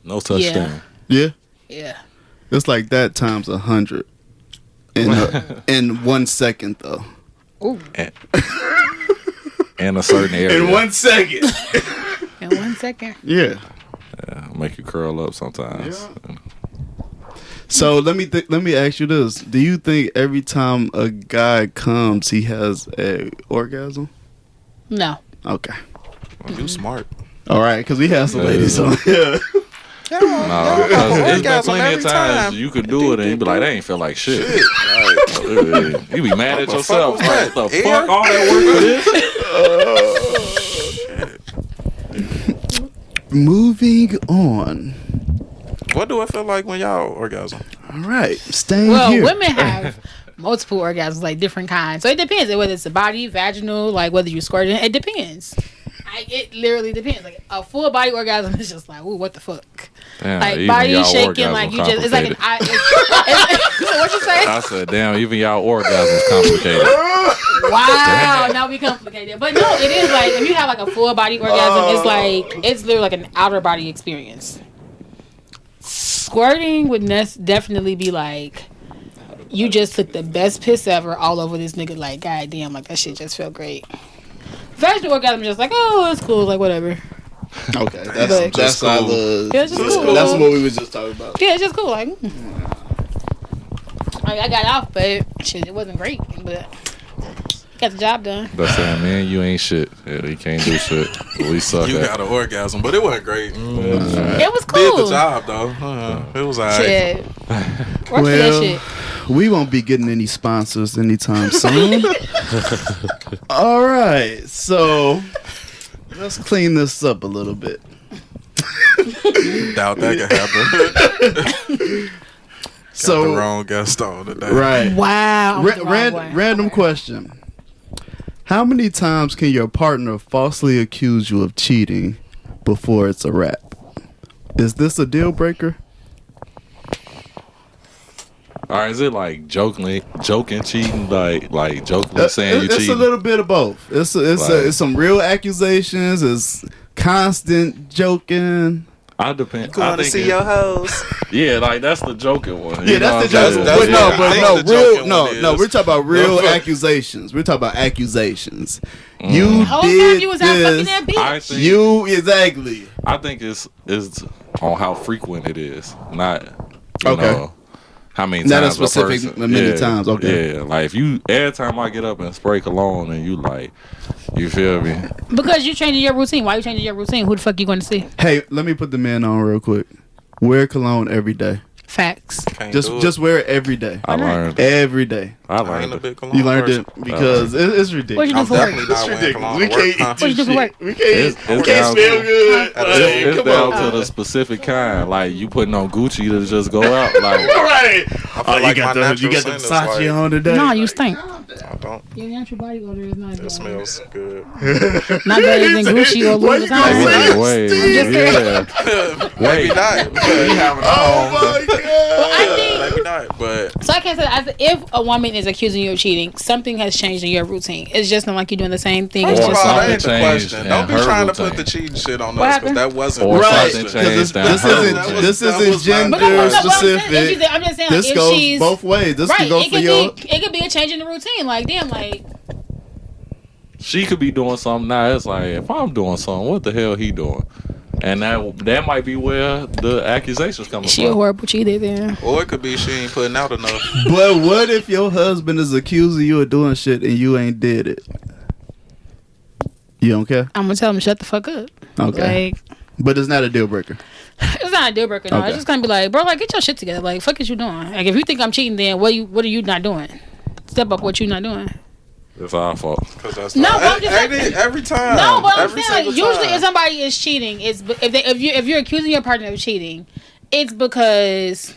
No such Yeah. thing. Yeah. Yeah. It's like that times 100 in 1 second though. Ooh. In a certain area. In 1 second. In 1 second. Yeah. Yeah, make you curl up sometimes. So let me ask you this: do you think every time a guy comes, he has a orgasm? No. Okay. You smart. All right, because we have some ladies on here. No, because there's been Orgasm plenty of every times time. you could do it and you be like, they ain't feel like shit. Like, You be mad at What the yourself. fuck was Like, that? the Air? fuck all that work for this? Moving on. what do it feel like when y'all orgasm? All right, staying Well, here. women have multiple orgasms, like different kinds. So it depends whether it's a body, vaginal, like whether you squirting. It depends. It literally depends. Like a full body orgasm is just like, ooh, what the fuck? Damn, like body shaking, like you just. It's like an. What you say? I said, damn, even y'all orgasms complicated. Wow, now we complicated. But no, it is like if you have like a full body orgasm, it's literally like an outer body experience. Squirting would definitely be like you just took the best piss ever all over this nigga. Like, goddamn, like that shit just felt great. Vaginal orgasm is just like, oh, it's cool, like whatever. Okay, that's cool. Yeah, it's just cool. That's what we was just talking about. Yeah, it's just cool. Like, I got off, but shit, it wasn't great, but got the job done. That's saying, man, you ain't shit. Yeah, you can't do shit. We suck. You got an orgasm, but it wasn't great. It was cool. Did the job though. It was alright. Shit. Work for that shit. We won't be getting any sponsors anytime soon. All right, so let's clean this up a little bit. Doubt that could happen. So the wrong guest on today. Right. Wow. Random question. How many times can your partner falsely accuse you of cheating before it's a wrap? Is this a deal breaker? Or is it like joking cheating, like jokingly saying you cheating? It's a little bit of both. It's some real accusations. It's constant joking. I depend. Going to see your hoes. Yeah, like that's the joking one. Yeah, that's the joking one. No, we're talking about real accusations. We're talking about accusations. You the whole did time you was out fucking that bitch. Exactly. I think it's on how frequent it is, not okay. How many times? Not a specific many times. Okay. Yeah, like if you every time I get up and spray cologne and you like, you feel me? Because you changing your routine. Why you changing your routine? Who the fuck you going to see? Hey, let me put the man on real quick. Wear cologne every day. Facts. Just wear it every day. I learned every day. I learned it. You learned it because it's ridiculous. What you do for work? It's ridiculous. We can't. What you do for work? We can't smell good. It's down to the specific kind. Like you putting on Gucci to just go out. Like right. Like you got the Versace on today. No, you stink. I don't. Your natural body odor is not. It smells good. Not better than Gucci or Louis Vuitton. Wait. Maybe not. Oh my god. Maybe not. But so I can't say if a woman is accusing you of cheating, something has changed in your routine. It's just not like you're doing the same thing. It's just that ain't the question. Don't be trying to put the cheating shit on us because that wasn't right. This isn't gender specific. I'm just saying, this goes both ways. This can go for your. It could be a change in the routine. Like damn, like she could be doing something now. It's like if I'm doing something, what the hell he doing? And that might be where the accusations coming from. She a horrible cheater then. Or it could be she ain't putting out enough. But what if your husband is accusing you of doing shit and you ain't did it? You don't care? I'm gonna tell him shut the fuck up. Okay. Like, but it's not a deal breaker. It's not a deal breaker. No, it's just gonna be like, bro, like get your shit together. Like, fuck is you doing? Like, if you think I'm cheating, then what are you not doing? Step up what you not doing. It's our fault. That's no, but I'm just saying, every time. No, but I'm saying like usually if somebody is cheating, it's if you're accusing your partner of cheating, it's because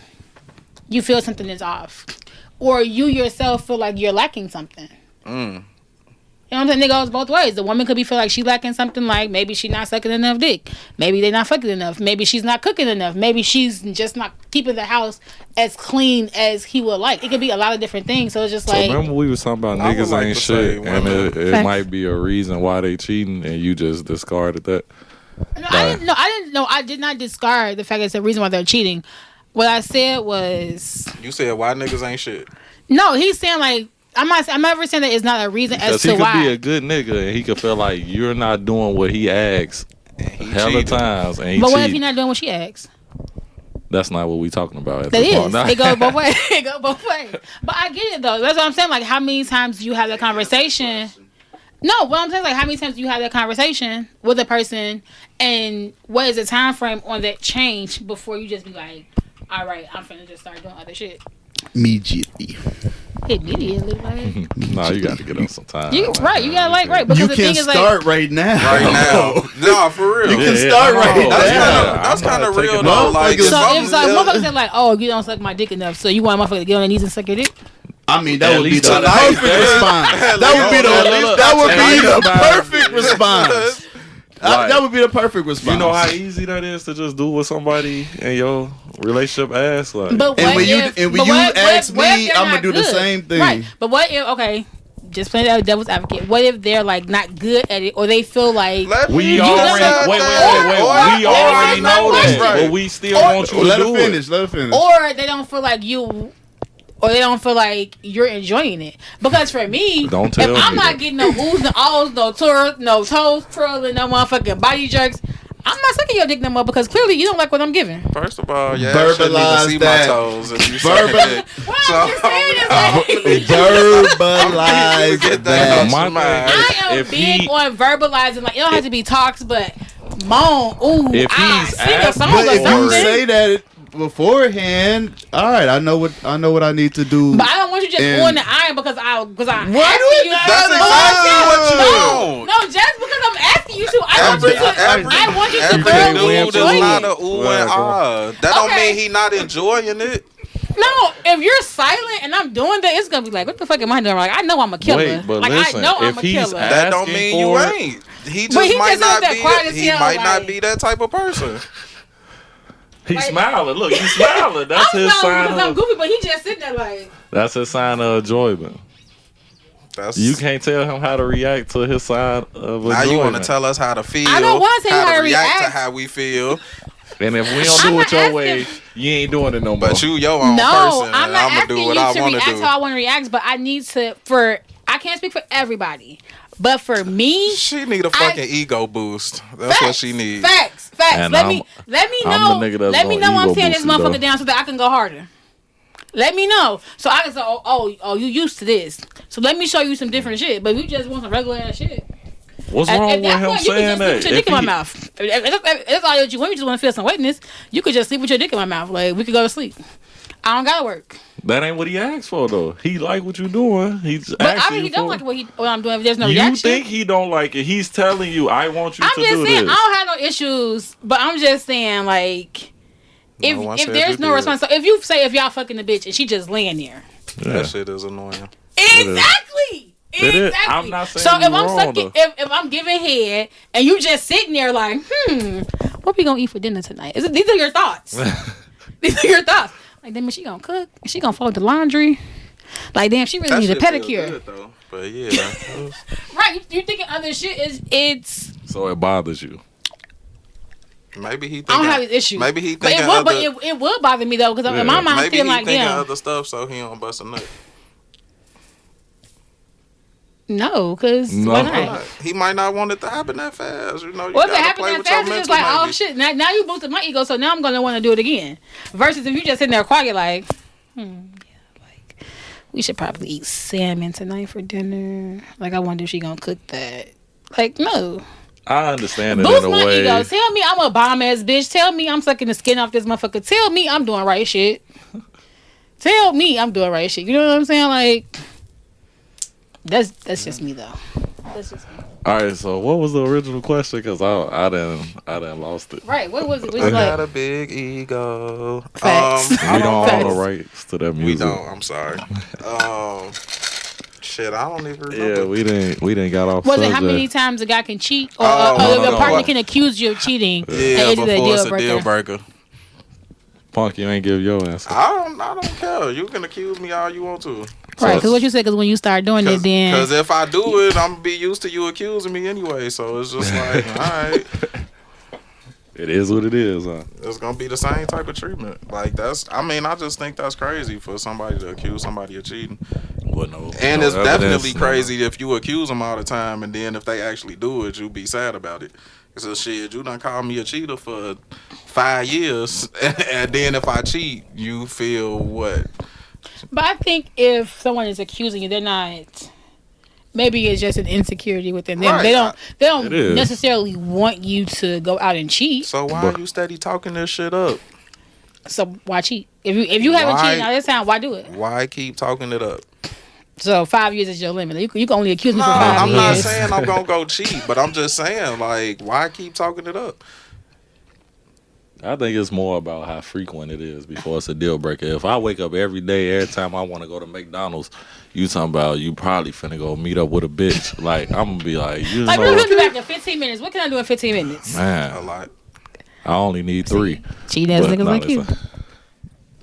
you feel something is off, or you yourself feel like you're lacking something. You know what I'm saying? It goes both ways. The woman could be feel like she lacking something, like maybe she not sucking enough dick. Maybe they not fucking enough. Maybe she's not cooking enough. Maybe she's just not keeping the house as clean as he would like. It could be a lot of different things. So it's just like. Remember we was talking about niggas ain't shit, and it might be a reason why they cheating, and you just discarded that. No, I did not discard the fact that it's a reason why they're cheating. What I said was. You said why niggas ain't shit. No, he's saying like. I'm never saying that it's not a reason as to why. Because he could be a good nigga and he could feel like you're not doing what he asks hella times and he But what if you're not doing what she asks? That's not what we talking about. That is. It goes both ways. It goes both ways. But I get it though. That's what I'm saying. Like how many times do you have that conversation? No, what I'm saying is like how many times do you have that conversation with a person and what is the time frame on that change before you just be like, all right, I'm finna just start doing other shit. Immediately. Like. No, you got to get on some time. You gotta like right. Because you the can thing start is, like, right now. No, for real. You can start right now. That's kind of real though. Like, so if motherfuckers say like, oh, you don't suck my dick enough, so you want a motherfucker to get on their knees and suck your dick? I mean, that At would be least the tonight, perfect man. response. That would be the perfect response. Like, that would be the perfect response. You know how easy that is to just do what somebody in your relationship asks. Like, But and when if, you ask me, I'm gonna do the same thing. Right. But what if? Okay. Just playing that devil's advocate. What if they're like not good at it, or they feel like we already wait. We already know that, Right. but we still want you to Let do her finish. it. Let her finish. or they don't feel like you, or they don't feel like you're enjoying it. Because for me, Don't tell if I'm me not that. getting no oohs and ahs, no toes twirling, no motherfucking body jerks, I'm not sucking your dick no more because clearly you don't like what I'm giving. First of all, yeah, Verbalize shouldn't even see that. my toes if you suck dick. What I'm just saying is like, Verbalize Get that that. out your mind. I am If big he- on verbalizing. Like, it don't have to be talks, but moan, ooh, If he's sing a asking song But or if you something. say that beforehand, all right, I know what I need to do. But I don't want you just And- going to iron because I Why do asking it you. matter? That's exactly what you want. No, just because I'm asking you to, I want you to Every thoroughly dude is enjoy not it. a ooh and ah. That don't Okay. mean he not enjoying it. No, if you're silent and I'm doing that, it's gonna be like, what the fuck am I doing? Like, I know I'm a killer. Wait, but like, listen, I know I'm if a he's killer. That don't Asking mean you for it. ain't. He But just he might just not said that be quiet that. as He hell, might not like- be that type of person. He's Like- smiling. Look, he's smiling. That's I'm his smiling sign because I'm of. goofy, but he just sitting there like. That's his sign of enjoyment. That's You can't tell him how to react to his sign of enjoyment. now you want to tell us how to feel. I don't wanna tell you how to react to react. how we feel. And if we don't I'm do it not your asking- way, you ain't doing it no more. But you your own No, person. I'm And not I'm gonna asking do you what I to want to react do. how I want to react, but I need to. I can't speak for everybody, but for me, She need a fucking ego boost. That's facts, what she needs. Facts. And Let me I'm know. the nigga that's Let me gonna know I'm ego tearing this boost it, motherfucker though. down so that I can go harder. Let me know so I can say, oh, you used to this. So let me show you some different shit. But you just want some regular ass shit. What's At wrong that with him point, you saying can just that? sleep with your dick If in my he- mouth. If that's all that you want. You just want to feel some wetness. You could just sleep with your dick in my mouth. Like, we could go to sleep. I don't gotta work. That ain't what he asked for though. He like what you doing. He's But asking I really you don't for like what I'm doing. If there's no You reaction. think he don't like it? He's telling you, "I want you I'm to just do saying, this." I don't have no issues, but I'm just saying, like, No one if said there's you no did. response, so if y'all fucking the bitch and she just laying there, Yeah. That shit is annoying. exactly, It is. exactly. I'm not saying so you if I'm wrong, sucking, if I'm giving head and you just sitting there like, what we gonna eat for dinner tonight? These are your thoughts. These are your thoughts. Like, damn, is she gonna cook? Is she gonna fold the laundry? Like, damn, she really That need a shit feel pedicure. good, though. But yeah. Right? You thinking other shit is it's. So it bothers you. Maybe he I don't thinking, have his issues. Maybe he But thinking it would bother me though, because Yeah. in my mind I'm maybe he feeling like, thinking damn, other stuff so he don't bust a nut. no, because No. why not? He might not want it to happen that fast. You know, you Well, if it gotta happened play that with your fast, it's just mental. like, oh maybe. shit, now you boosted my ego, so now I'm gonna want to do it again. Versus if you just sitting there quiet, like, like we should probably eat salmon tonight for dinner. Like, I wonder if she gonna cook that. Like, no. I understand it Boost in a my way. ego. Tell me I'm a bomb ass bitch. Tell me I'm sucking the skin off this motherfucker. Tell me I'm doing right shit. Tell me I'm doing right shit. You know what I'm saying? Like, that's just me though. That's just me. All right. So what was the original question? Because I didn't lost it. Right. What was it? We I was got like, a big ego. Facts. We I don't don't own know. the rights to that We music. don't. I'm sorry. Shit, I don't even remember. Yeah, we didn't got off. was it subject. how many times a guy can cheat, or Oh, your no. partner can accuse you of cheating? Yeah, and before is it it's a deal breaker. Punk, you ain't give your answer. I don't care. You can accuse me all you want to. Right, because what you said, because when you start doing it, then Because if I do it, I'm gonna be used to you accusing me anyway. So it's just like, all right, It is what it is, huh? it's gonna be the same type of treatment. Like I just think that's crazy for somebody to accuse somebody of cheating. Well, no. And no it's evidence, definitely no. crazy if you accuse them all the time, and then if they actually do it, you be sad about it. So shit, you done called me a cheater for 5 years, and then if I cheat, you feel what? But I think if someone is accusing you, they're not. Maybe it's just an insecurity within them. Right. They don't It is. necessarily want you to go out and cheat. So why are you steady talking this shit up? So why cheat? If you haven't Why? cheated all this time, why do it? Why keep talking it up? So 5 years is your limit. You can only accuse me for No, 5 I'm years. not saying I'm gonna go cheat, but I'm just saying, like, why keep talking it up? I think it's more about how frequent it is before it's a deal breaker. If I wake up every day, every time I want to go to McDonald's, you talking about you probably finna go meet up with a bitch. Like, I'm going to be like, you like, know we're what? going to be back in 15 minutes. What can I do in 15 minutes? Man, A lot. I only need 3. Cheating ass niggas like you.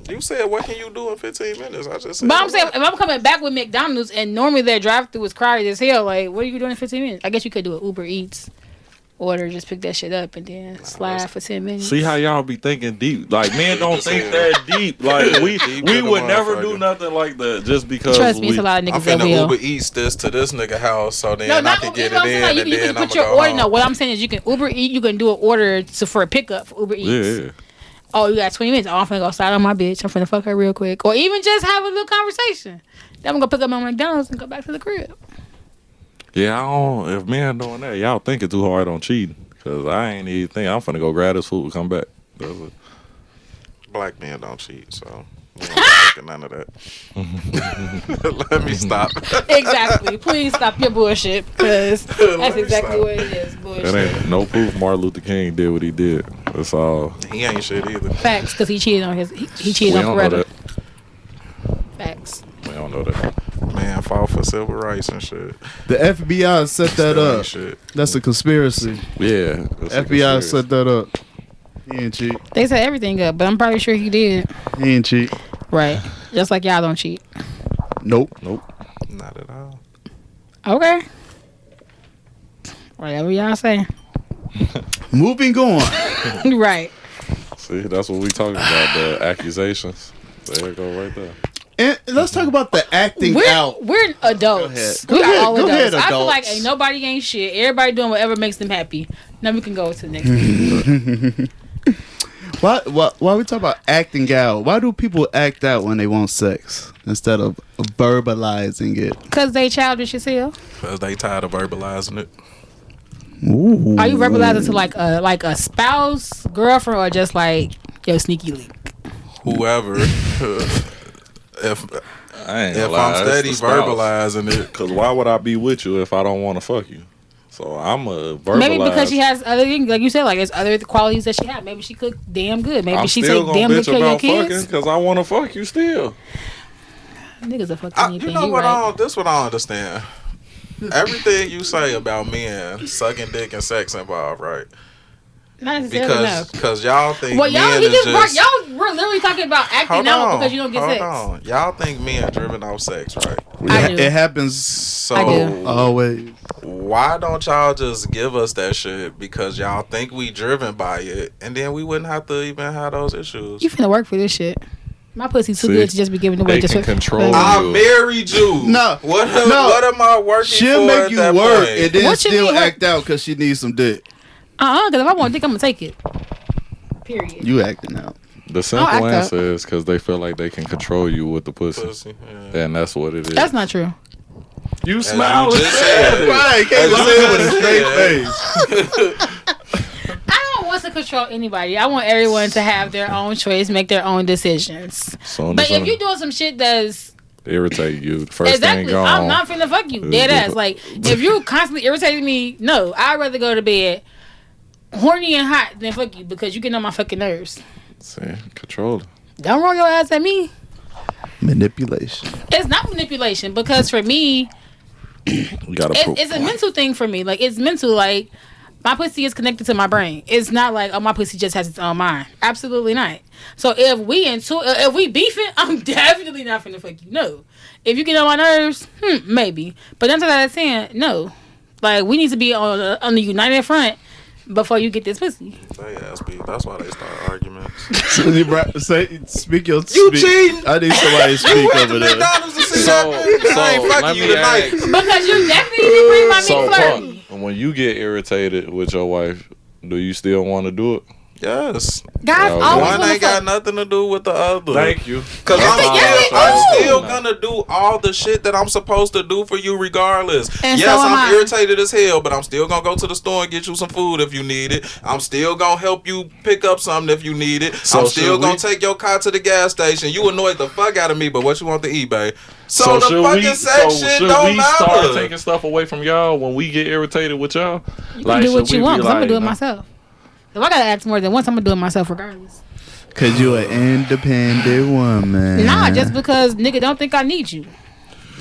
You said, what can you do in 15 minutes? I just said. But I'm saying, if I'm coming back with McDonald's and normally their drive-thru is crowded as hell, like, what are you doing in 15 minutes? I guess you could do an Uber Eats order, just pick that shit up and then slide for 10 minutes. See how y'all be thinking deep. Like, men don't think that deep. Like, we would never do nothing like that just because. Trust me, it's a lot of niggas I'm that will. finna Uber Eats this to this nigga house so then I can get it in like, and you then can I'm put your gonna go order. home. No, what I'm saying is you can Uber Eat. You can do an order for a pickup for Uber Eats. Yeah. Oh, you got 20 minutes. Oh, I'm finna go slide on my bitch. I'm finna fuck her real quick. Or even just have a little conversation. Then I'm gonna pick up my McDonald's and go back to the crib. Yeah, I don't. If men doing that, y'all thinking too hard on cheating. Cause I ain't even think I'm finna go grab this food and come back. That's it. Black men don't cheat, so we don't look at none of that. Let me stop. Exactly. Please stop your bullshit, because that's exactly what it is. Bullshit. That ain't no proof Martin Luther King did what he did. That's all. He ain't shit either. Facts, because he cheated on he cheated We on don't know Coretta. that. Facts. We don't know that. Man, fought for civil rights and shit. The FBI set that Still ain't up. shit. That's a conspiracy. Yeah. that's a FBI conspiracy. set that up. He ain't cheat. They set everything up, but I'm probably sure he did. He ain't cheat. Right. Just like y'all don't cheat. Nope. Not at all. Okay. Whatever y'all say. Moving on. Right. See, that's what we talking about. The accusations. There it go right there. And let's talk about the acting out. We're adults. Go We ahead. are all Go adults. ahead, I feel like adults. ain't nobody ain't shit. Everybody doing whatever makes them happy. Now we can go to the next one. Why we talk about acting out? Why do people act out when they want sex instead of verbalizing it? Because they childish as hell. Because they tired of verbalizing it. Ooh. Are you verbalizing to like a spouse, girlfriend, or just like yo sneaky link? Whoever. If I ain't if gonna lie, I'm it's steady the spouse. verbalizing it. Cause why would I be with you if I don't want to fuck you? So I'm a verbalize. Maybe because she has other things, like you said, like there's other qualities that she has. Maybe she cook damn good. Maybe I'm she still take gonna damn good bitch care of your about kids. fucking because I want to fuck you still. Niggas are fucking anything. You know You what? right. This what I understand. Everything you say about men, sucking dick and sex involved, right? Not necessarily Because y'all think well, y'all men he is just y'all we're literally talking about acting out because you don't get sex. on. Y'all think men driven off sex, right? I do. It happens So I do. always. why don't y'all just give us that shit? Because y'all think we driven by it, and then we wouldn't have to even have those issues. You finna work for this shit. My pussy's too See, good to just be giving away. they Just can for- control I you. married you. No, What no. what am I working She'll for make at you that work point? and then What you still mean, act out because she needs some dick. because if I want dick, I'm gonna take it. Period. You acting out. The simple act up. answer is because they feel like they can control you with the pussy. Pussy, yeah. And that's what it is. That's not true. You And smile you and just said said it. it. Right, can't As say you it with a just straight said. face. I don't want to control anybody. I want everyone to have their own choice, make their own decisions. Soon But as if you're doing some shit that's irritate you, first exactly, thing gone. I'm not finna fuck you. Dead ass. Like if you constantly irritating me, no, I'd rather go to bed horny and hot than fuck you because you get on my fucking nerves. See, control it. Don't roll your ass at me. Manipulation. It's not manipulation because for me, You gotta prove. it's a mental thing for me. Like it's mental. Like my pussy is connected to my brain. It's not like my pussy just has its own mind. Absolutely not. So if we beefing, I'm definitely not finna fuck you. No. If you get on my nerves, maybe. But 9 times out of 10, no. Like we need to be on the united front before you get this pussy. They ass beat. That's why they start arguments. Speak your. You speak. cheating? I need somebody to speak over there. McDonald's to see So- that. I ain't so, fucking let you me tonight. ask- Because you definitely need to bring my So, meat flirty. Punk, when you get irritated with your wife, do you still want to do it? Yes. Guys Okay. always One wanna ain't got fuck. nothing to do with the other. Thank you. Cause Yes, I'm do. still gonna do all the shit that I'm supposed to do for you regardless. And yes, so am I'm I. irritated as hell, but I'm still gonna go to the store and get you some food if you need it. I'm still gonna help you pick up something if you need it. So I'm still should gonna we- take your car to the gas station. You annoyed the fuck out of me, but what you want to eat, babe? So, So the should fucking we? sex So shit should don't we start matter. taking stuff away from y'all when we get irritated with y'all? You can do what should you we want be because I'm going to do it nah, myself. If I gotta ask more than once, I'm gonna do it myself regardless. Cause you an independent woman. Nah, just because nigga don't think I need you.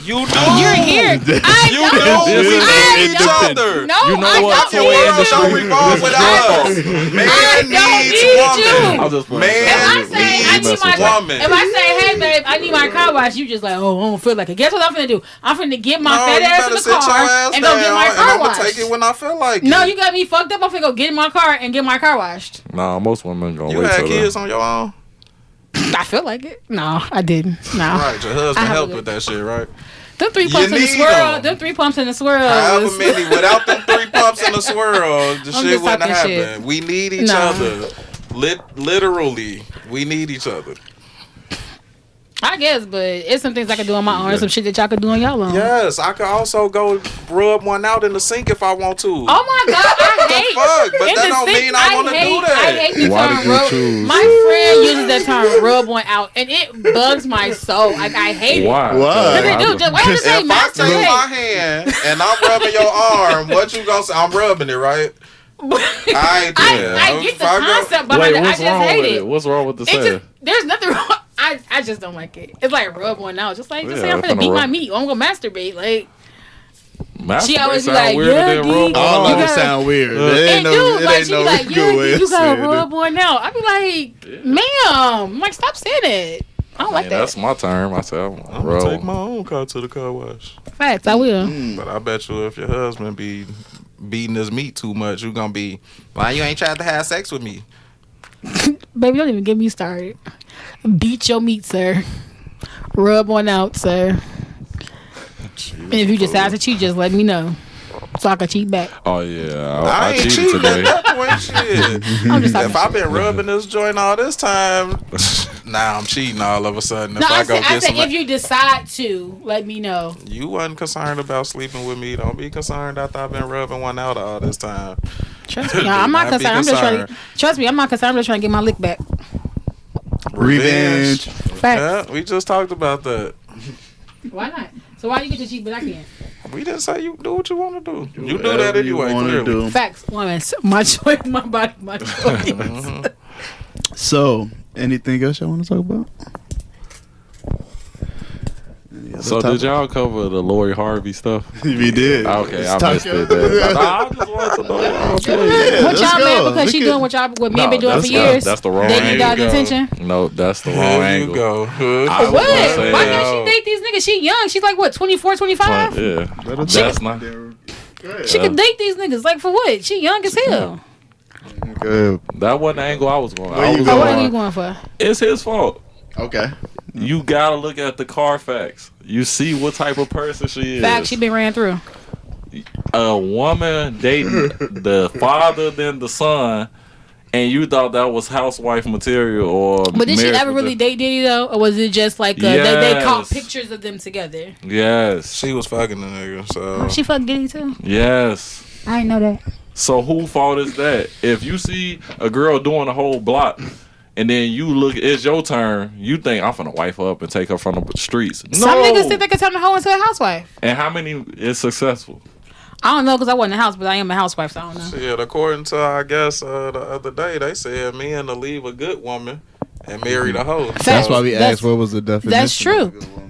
You do. You're here. I You don't. do. We need each don't. other. No, You know I what? don't Your need world don't you. revolve without us. Man I don't needs need woman. you. I'm just playing. Man If I say I need needs my woman. if I say, hey babe, I need my car wash, you just like, oh, I don't feel like it. Guess what I'm finna do? I'm finna get my fat you ass better in the sit your car ass and go get my down, car and I'ma washed. take it when I feel like it. No, you got me fucked up. I'm finna go get in my car and get my car washed. Nah, most women gonna You wait had till kids on your own? I feel like it. No, I didn't. No. Right, your I husband have helped a- with that shit, right? Them 3 You pumps in the need swirl. them. Them 3 pumps in the swirl. However was- many, without them 3 pumps in the swirl, the I'm shit just wouldn't talking happen. shit. We need each Nah. other. Literally, we need each other. I guess, but it's some things I can do on my own. There's some shit that y'all can do on y'all own. Yes, I could also go rub one out in the sink if I want to. Oh my god, I hate. fuck? But in that the don't sink, mean I wanna do that. I hate the Why term did you rub. choose? My friend uses that term rub one out, and it bugs my soul. Like I hate it. Why? Why? Because they do. Just, why does it say If I take my masturbate? hand and I'm rubbing your arm, what you gonna say? I'm rubbing it, right? I ain't doing that. I get the If I go- concept behind Wait, it. I what's just wrong hate with it. it? What's wrong with the It saying? just there's nothing wrong. I just don't like it. It's like rub one out. Just say Yeah, I'm I'm gonna finna beat my rub- meat. I'm gonna masturbate. Like Masturbate always be sound like, weirder yeah, than D. rub one All out. of it gotta- sound weird. And It ain't no, dude, it like ain't she no be like, good way yeah, of you gotta saying rub it. one out. I be like, ma'am, like stop saying it. I don't like that. That's my term. I said, I'm gonna take my own car to the car wash. Facts, I will. But I bet you if your husband be beating his meat too much, you gonna be, why you ain't tried to have sex with me? Baby, don't even get me started. Beat your meat, sir. Rub one out, sir. And if you decide to cheat, just let me know. So I can cheat back. Oh yeah, I I ain't cheated cheating today. at that point. Shit. I'm just talking If I've been rubbing this joint all this time, now I'm cheating all of a sudden. No, If I go said, get some, if you decide to, let me know. you wasn't concerned about sleeping with me. Don't be concerned after I've been rubbing one out all this time. Trust me. I'm not Not be concerned. I'm just trying to, concerned. trust me, I'm not concerned. I'm just trying to get my lick back. Revenge. Facts. Yeah, we just talked about that. Why not? So why you get to cheat but I can't? We didn't say you do what you want to do. You do Whatever that you anyway, wanna clearly. do. Facts. Woman, my choice, my body, my choice. Mhm. So, anything else y'all want to talk about? Any other So topic? did y'all cover the Lori Harvey stuff? We did. Okay, I Let's missed talk- it. Then. Nah, I just wanted to know. Okay. Yeah, What let's y'all go. mad because she Look doing at- what y'all what men No, been doing that's for not- years? that's the wrong They angle. need y'all attention. No, that's the wrong There angle. you go. I What? was gonna say, Why can't she date these niggas? She young. She's like what, 24, 25? Yeah, that's not. She could date these niggas. Like for what? She young as hell. Good. That wasn't the angle I was going. Where I you was So what going? are you going for? It's his fault. Okay. You gotta look at the Carfax. You see what type of person she is. Fact, she been ran through. A woman dating the father than the son, and you thought that was housewife material or. But did she marriage ever really date Diddy though, or was it just like they Yes. caught pictures of them together? Yes. She was fucking the nigga, so She fucked Diddy too. Yes. I didn't know that. So who fault is that? If you see a girl doing a whole block, and then you look, it's your turn. You think I'm finna wife her up and take her from the streets? No. Some niggas think they can turn the hoe into a housewife. And how many is successful? I don't know because I wasn't in the house, but I am a housewife, so I don't know. shit. According to I guess the other day, they said men to leave a good woman and marry the hoe. That's why we That's- asked what was the definition. that's true. of a good woman.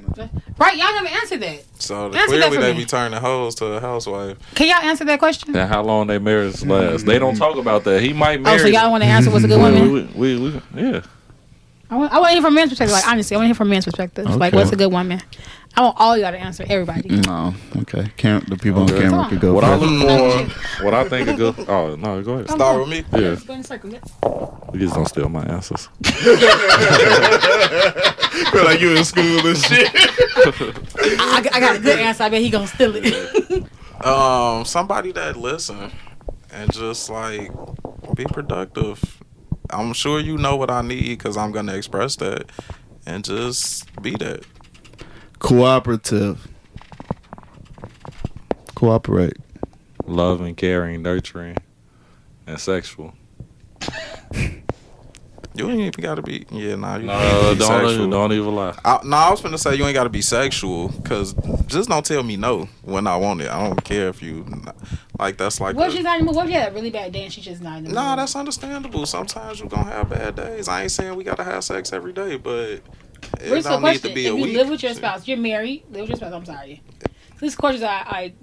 Right? Y'all never answered that. So Answer that clearly for they me. be turning hoes to a housewife. Can y'all answer that question? And how long they marriage last? They don't talk about that. He might Oh, marry. so y'all want to answer what's a good woman? Yeah. I want to hear from men's perspective. Like honestly, I want to hear from men's perspective. Like, Okay. what's a good woman? I want all y'all to answer. Everybody. No. Okay. The people Okay. on camera could go What I first. look for, what I think a good. Oh no, go ahead. Start with me. Yeah, Let's go in a circle. Yeah. you just don't steal my answers. Feel like you in school and shit. I got a good answer. I bet he gonna steal it. Somebody that listen and just like be productive. I'm sure you know what I need because I'm gonna express that and just be that. Cooperative. Cooperate. Loving, caring, nurturing, and sexual. You ain't even gotta be. Yeah, nah. You No, ain't gotta be sexual. don't even lie. I was finna say you ain't gotta be sexual, cause just don't tell me no when I want it. I don't care if you like. That's like. What if she's not in the mood? What if she had a really bad day and she's just not in the mood? Nah, that's understandable. Sometimes you gonna have bad days. I ain't saying we gotta have sex every day, but it don't need to be a week. If you week. live with your spouse, you're married, live with your spouse. I'm sorry. These questions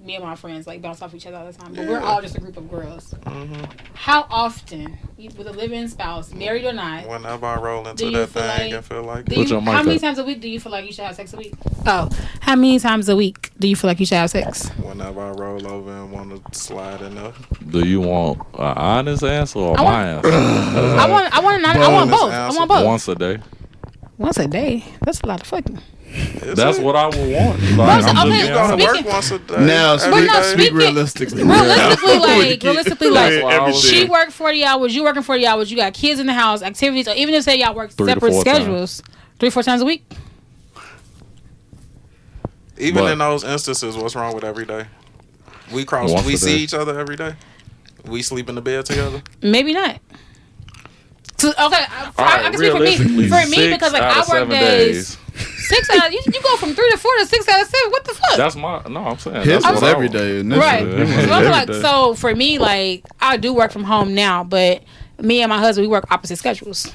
me and my friends like bounce off each other all the time, but we're all just a group of girls. Mm-hmm. How often, with a living spouse, married or not, whenever I roll into that thing and feel like how many times a week do you feel like you should have sex a week? Oh, how many times a week do you feel like you should have sex? Whenever I roll over and want to slide in there. Do you want an honest answer or my answer? I want both. I want both. Once a day. Once a day? That's a lot of fucking. That's what I would want. Like, you go to work once a day. Now, speak realistically. Realistically, like she worked 40 hours, you working 40 hours, you got kids in the house, activities, or even if say y'all work separate schedules, 3-4 times a week. Even in those instances, what's wrong with every day? We see each other every day. We sleep in the bed together. Maybe not. So, okay, I can speak for me because like I work days. 6 hours. You go from 3 to 4 to 6 out of 7. What the fuck? That's I'm saying. His was every day. Right. So for me, like I do work from home now, but me and my husband, we work opposite schedules.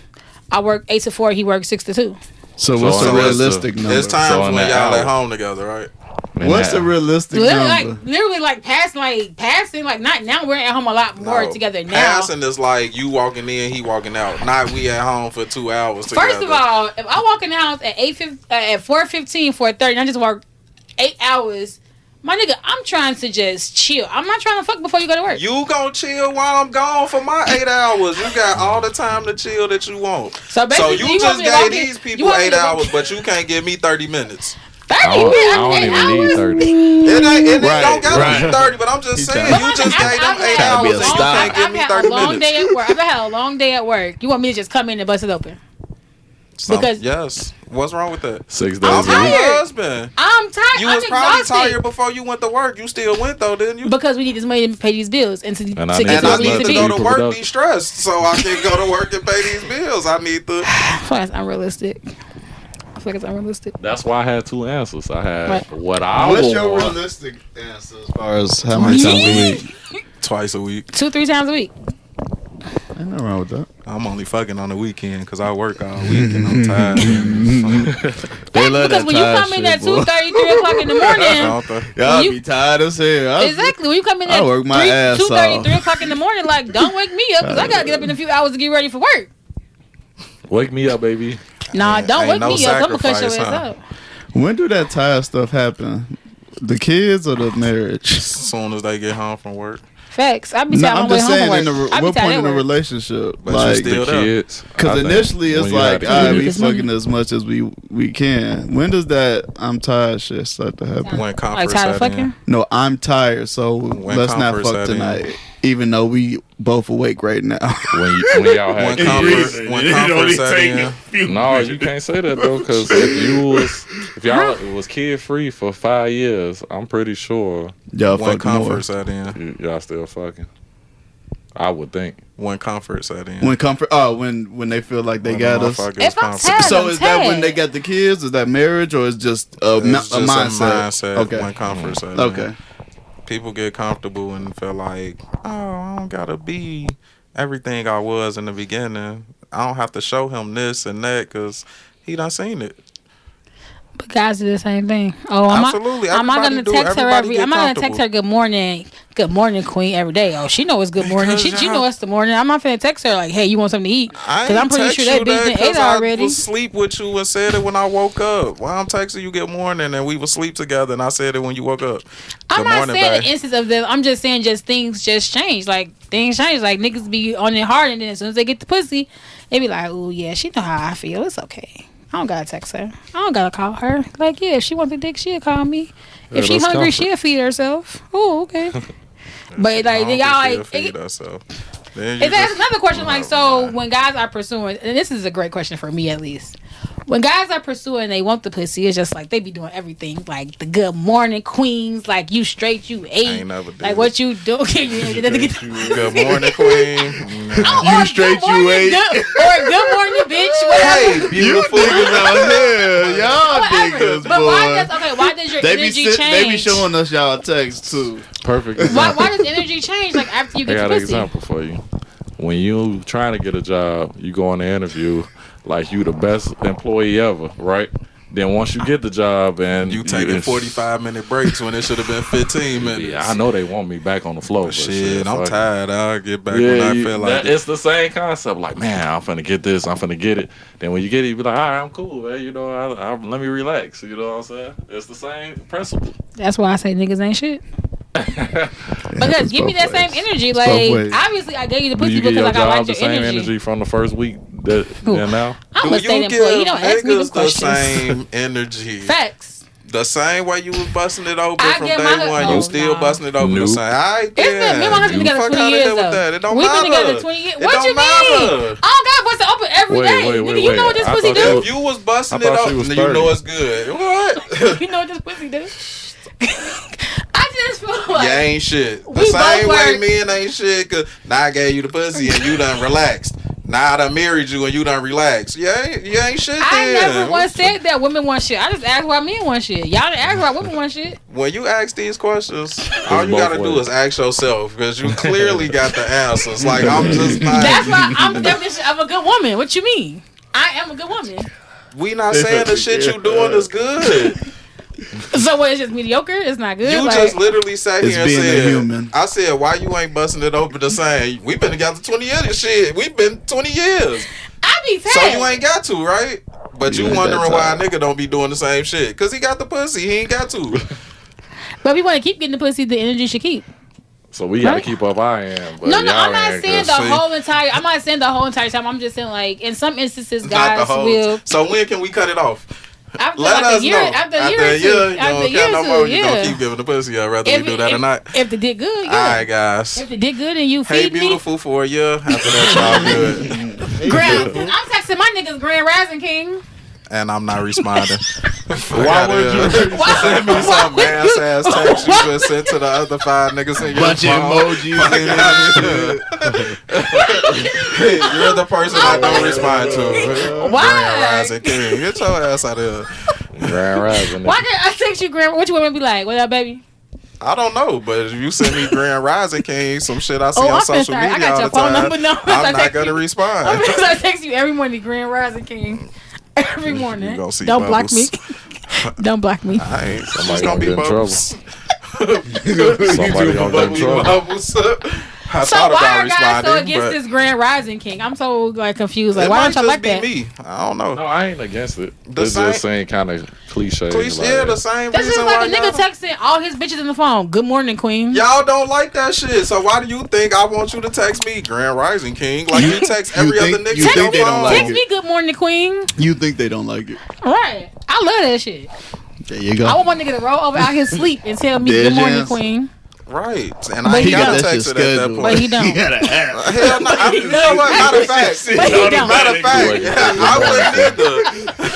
I work 8 to 4. He works 6 to 2. So what's the realistic number? There's times when y'all at home together, right? What's the realistic number? Literally, passing, like not now. We're at home a lot more together now. Passing is like you walking in, he walking out. Not we at home for 2 hours together. First of all, if I walk in the house at 4:15, 4:30, and I just work 8 hours, my nigga, I'm trying to just chill. I'm not trying to fuck before you go to work. You gonna chill while I'm gone for my 8 hours. You got all the time to chill that you want. So basically, you just gave these people 8 hours, but you can't give me 30 minutes. 30 minutes. I don't even need 30. It don't gotta be 30, but I'm just saying you just gave them 8 hours and you can't give me 30 minutes. I've had a long day at work. You want me to just come in and bust it open? Because yes, what's wrong with that? 6 days. I'm your husband. I'm tired. You was probably tired before you went to work. You still went though, didn't you? Because we need this money to pay these bills and to I need to go to work, be stressed, so I can go to work and pay these bills. I need to. That's unrealistic. Like it's unrealistic. That's why I had 2 answers. I had what I What's want. your realistic answer as far as how many times a week? Twice a week. 2-3 times a week. Ain't nothing wrong with that. I'm only fucking on the weekend because I work all week and I'm tired. They love because that when you come in at 2:30, 3 o'clock in the morning, y'all be tired as hell. Exactly. When you come in at 2:30, 3 o'clock in the morning, like don't wake me up because I gotta get up in a few hours to get ready for work. Wake me up, baby. Nah, don't wake me up. I'm gonna cut your ass up. When do that tired stuff happen? The kids or the marriage? As soon as they get home from work. Facts. I be tired. I'm just saying, what point in the relationship? But like the kids. Because initially it's like, all right, we fucking as much as we can. When does that I'm tired shit start to happen? When comfort tired of fucking? No, I'm tired, so let's not fuck tonight. Even though we both awake right now. When y'all had kids. When comfort set in. No, you can't say that though, because if y'all was kid free for 5 years, I'm pretty sure y'all when fuck comfort more. set in. Y'all still fucking. I would think. When comfort set in. When comfort, when they feel like they got us. If I'm tired, so is that when they got the kids? Is that marriage or is just a mindset? Okay. When comfort set in. Okay. People get comfortable and feel like, oh, I don't gotta be everything I was in the beginning. I don't have to show him this and that because he done seen it. But guys do the same thing. Oh, absolutely. I'm not gonna text her I'm not gonna text her good morning, queen every day. Oh, she know it's good morning. She know it's the morning. I'm not finna text her like, hey, you want something to eat? Because I'm pretty sure that bitch done ate already. I was asleep with you and said it when I woke up. Well, I'm texting you good morning and we were asleep together and I said it when you woke up. I'm not saying the instance of this. I'm just saying things just change. Like things change. Like niggas be on it hard and then as soon as they get the pussy, they be like, oh yeah, she know how I feel. It's okay. I don't gotta text her. I don't gotta call her. Like, yeah, if she wants the dick, she'll call me. If she hungry, she'll feed herself. Oh, okay. But like, y'all like, feed herself. That's another question. Like, so when guys are pursuing, and this is a great question for me at least. When guys are pursuing, they want the pussy. It's just like they be doing everything, like the good morning queens, like you straight, you ate, I ain't never did like what you do. Good morning queen. You straight, you ate, or good morning Hey, beautiful. You niggas out here. Y'all niggas, boy. But why does your energy change? They be showing us y'all texts too. Perfect. Why does energy change like after you get I got the an pussy? example for you. When you trying to get a job, you go on the interview like you the best employee ever, right? Then once you get the job and You taking 45-minute breaks when it should have been 15 minutes. Yeah, I know they want me back on the floor. But Shit, I'm fuck it. tired. I'll get back when I feel like it. It's the same concept. Like, man, I'm finna get this. I'm finna get it. Then when you get it, you be like, all right, I'm cool, man. You know, let me relax. You know what I'm saying? It's the same principle. That's why I say niggas ain't shit. Because give me that same energy. both Like, ways. obviously, I gave you the Do pussy you get because your like, I job like the your same energy. energy from the first week than now? I'm Do a state you employee. You give don't ask me niggas the the questions. same energy? Facts. The same way you was busting it open I from get day my- one, oh, you still nah. busting it open the Nope. same. All right, It's been, me and my then. husband together Fuck 20 outta years there with though. that. It don't We've matter. been together 20 years. It What don't you matter. mean? I don't got busting open every Wait, day. wait, Nigga, wait, you know what wait. this I pussy thought do? If you was busting I it thought she open, was then you 30. know it's good. What? You know what this pussy do? I just feel like You ain't shit. The We same both way work. men ain't shit, cause now I gave you the pussy and you done relaxed. Now I done married you and you done relaxed. You ain't shit I then. never once said that women want shit. I just asked why men want shit. Y'all didn't ask why women want shit. When you ask these questions, all you both gotta do ways. is ask yourself, because you clearly got the answers. Like, I'm just not. That's why I'm the definition of a good woman. What you mean? I am a good woman. We not saying the shit you doing is good. So what? It's just mediocre. It's not good. You like, just literally sat It's here and being a said, human. I said, why you ain't busting it open the same? We been together 20 years. Shit, we been 20 years. I be So tired. you ain't got to, right? But you ain't wondering that why a tired. nigga don't be doing the same shit. Because he got the pussy. He ain't got to. But if we want to keep getting the pussy, the energy should keep. So we gotta Right. keep up our end. But No, y'all I'm not ain't saying good. the whole entire. I'm not saying the whole entire time. I'm just saying like in some instances, Not guys the whole. will So when can we cut it off? after Let like us a year, know. after a year, a or year, two, you after a don't year care or no two, more. You gonna yeah. keep giving the pussy up, whether we do that or not. If they did good, yeah. All right, guys. If they did good and you Hey, feed me, beautiful for a year. After that, y'all good. grand. I'm texting my niggas Grand Rising King. And I'm not responding. Why would you? Send me some ass text you just sent to the other 5 niggas in your Bunch of phone. emojis in it. You're the person I don't respond to. Why? Grand Rising King. Get your ass out of here. Grand Rising. Why can't I text you Grand? What you want me to be like? What up, baby? I don't know, but if you send me Grand Rising King, some shit I see Oh, on I'm social finna start. I media got all your the phone time, number now. I'm I not text gonna you. I'm respond. gonna start texting you every morning, Grand Rising King. Every morning. You gonna see Don't block me. bubbles. Don't block me. I ain't. Somebody It's gonna be gonna get in trouble. bubbles. Somebody gonna get in trouble. Bubbles. I So thought why about are guys so responding, against but this Grand Rising King? I'm so like confused. Like, it why might don't y'all just like be that? me. I don't know. No, I ain't against it. The It's same- just saying kind of cliche. Yeah, like, the same That's reason just like why a nigga texting all his bitches in the phone. Good morning, Queen. y'all don't like that shit. So why do you think I want you to text me Grand Rising King like you text every think- other nigga? you on think they your don't phone? like Text it. me good morning, Queen. You think they don't like it? Right. I love that shit. There you go. I want my nigga to roll over out his sleep and tell me There's good morning, your Queen. Right, and But I he ain't gotta don't. text it at that scheduled. But point. he don't. He got an app. Hell no, you know what? Matter of fact, But he don't. matter of fact, I wouldn't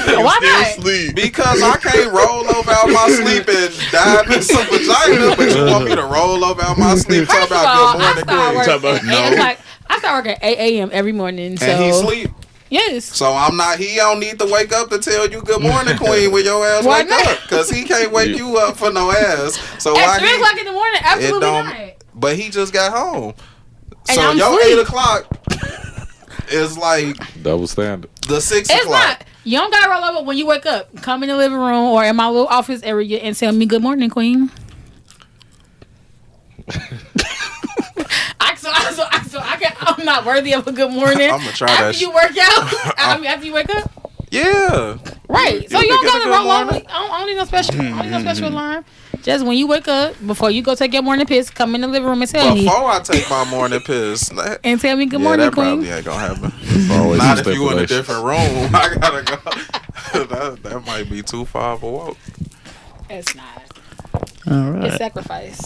either. Why Still not? sleep. Because I can't roll over out my sleep and dive in some vagina, but you want me to roll over out my sleep talk First of all, about good I morning, start Queen. work Talk about at no. 8 o'clock. I start work at 8 a.m. every morning. So And he sleep. yes. So I'm not. He don't need to wake up to tell you good morning, Queen, when your ass Why wake not? up, because he can't wake you up for no ass. So At why 3 he? o'clock in the morning, It absolutely don't. not. But he just got home. And So I'm your asleep. 8 o'clock is like double standard. the 6 It's o'clock. not. You don't gotta roll over when you wake up. Come in the living room or in my little office area and tell me good morning, Queen. I'm not worthy of a good morning. I'ma try after that you work out. After you wake up, Yeah. right? So You you don't can get a gotta good roll over. morning. I don't need no special. I don't need no special alarm. Just when you wake up, before you go take your morning piss, come in the living room and tell me Before I take my morning piss. and tell me good Yeah, morning, that Queen. probably ain't gonna happen. Always Not some if you in a stipulations. different room. I gotta go. that might be too far of a walk. It's not. All It's right. sacrifice.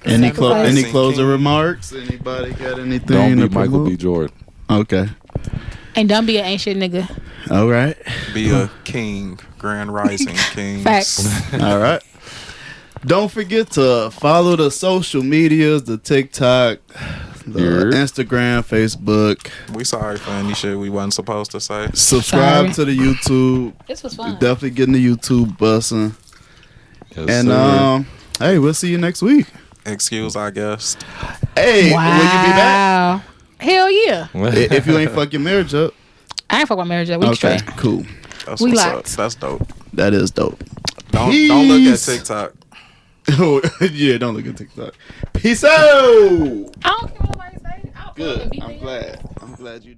Any Sacrifice. closing remarks? Anybody got anything? Don't to be Michael promote? B. Jordan. Okay. And don't be an ancient nigga. All right. Be a king, Grand Rising King. Facts. All right. Don't forget to follow the social medias, the TikTok, Instagram, Facebook. We sorry for any shit we wasn't supposed to say. Subscribe to the YouTube. This was fun. Definitely getting the YouTube busting. Yes, And sir. hey, we'll see you next week. Excuse, I guess. Hey, will you be back? Hell yeah. If you ain't fuck your marriage up. I ain't fuck my marriage up. We Okay, straight. cool. That's We what's locked. up. That's dope. That is dope. Don't look at TikTok. Oh, yeah, don't look at TikTok. Peace out. I don't care what nobody say. I'll Good. fucking beat I'm their glad. I'm glad you.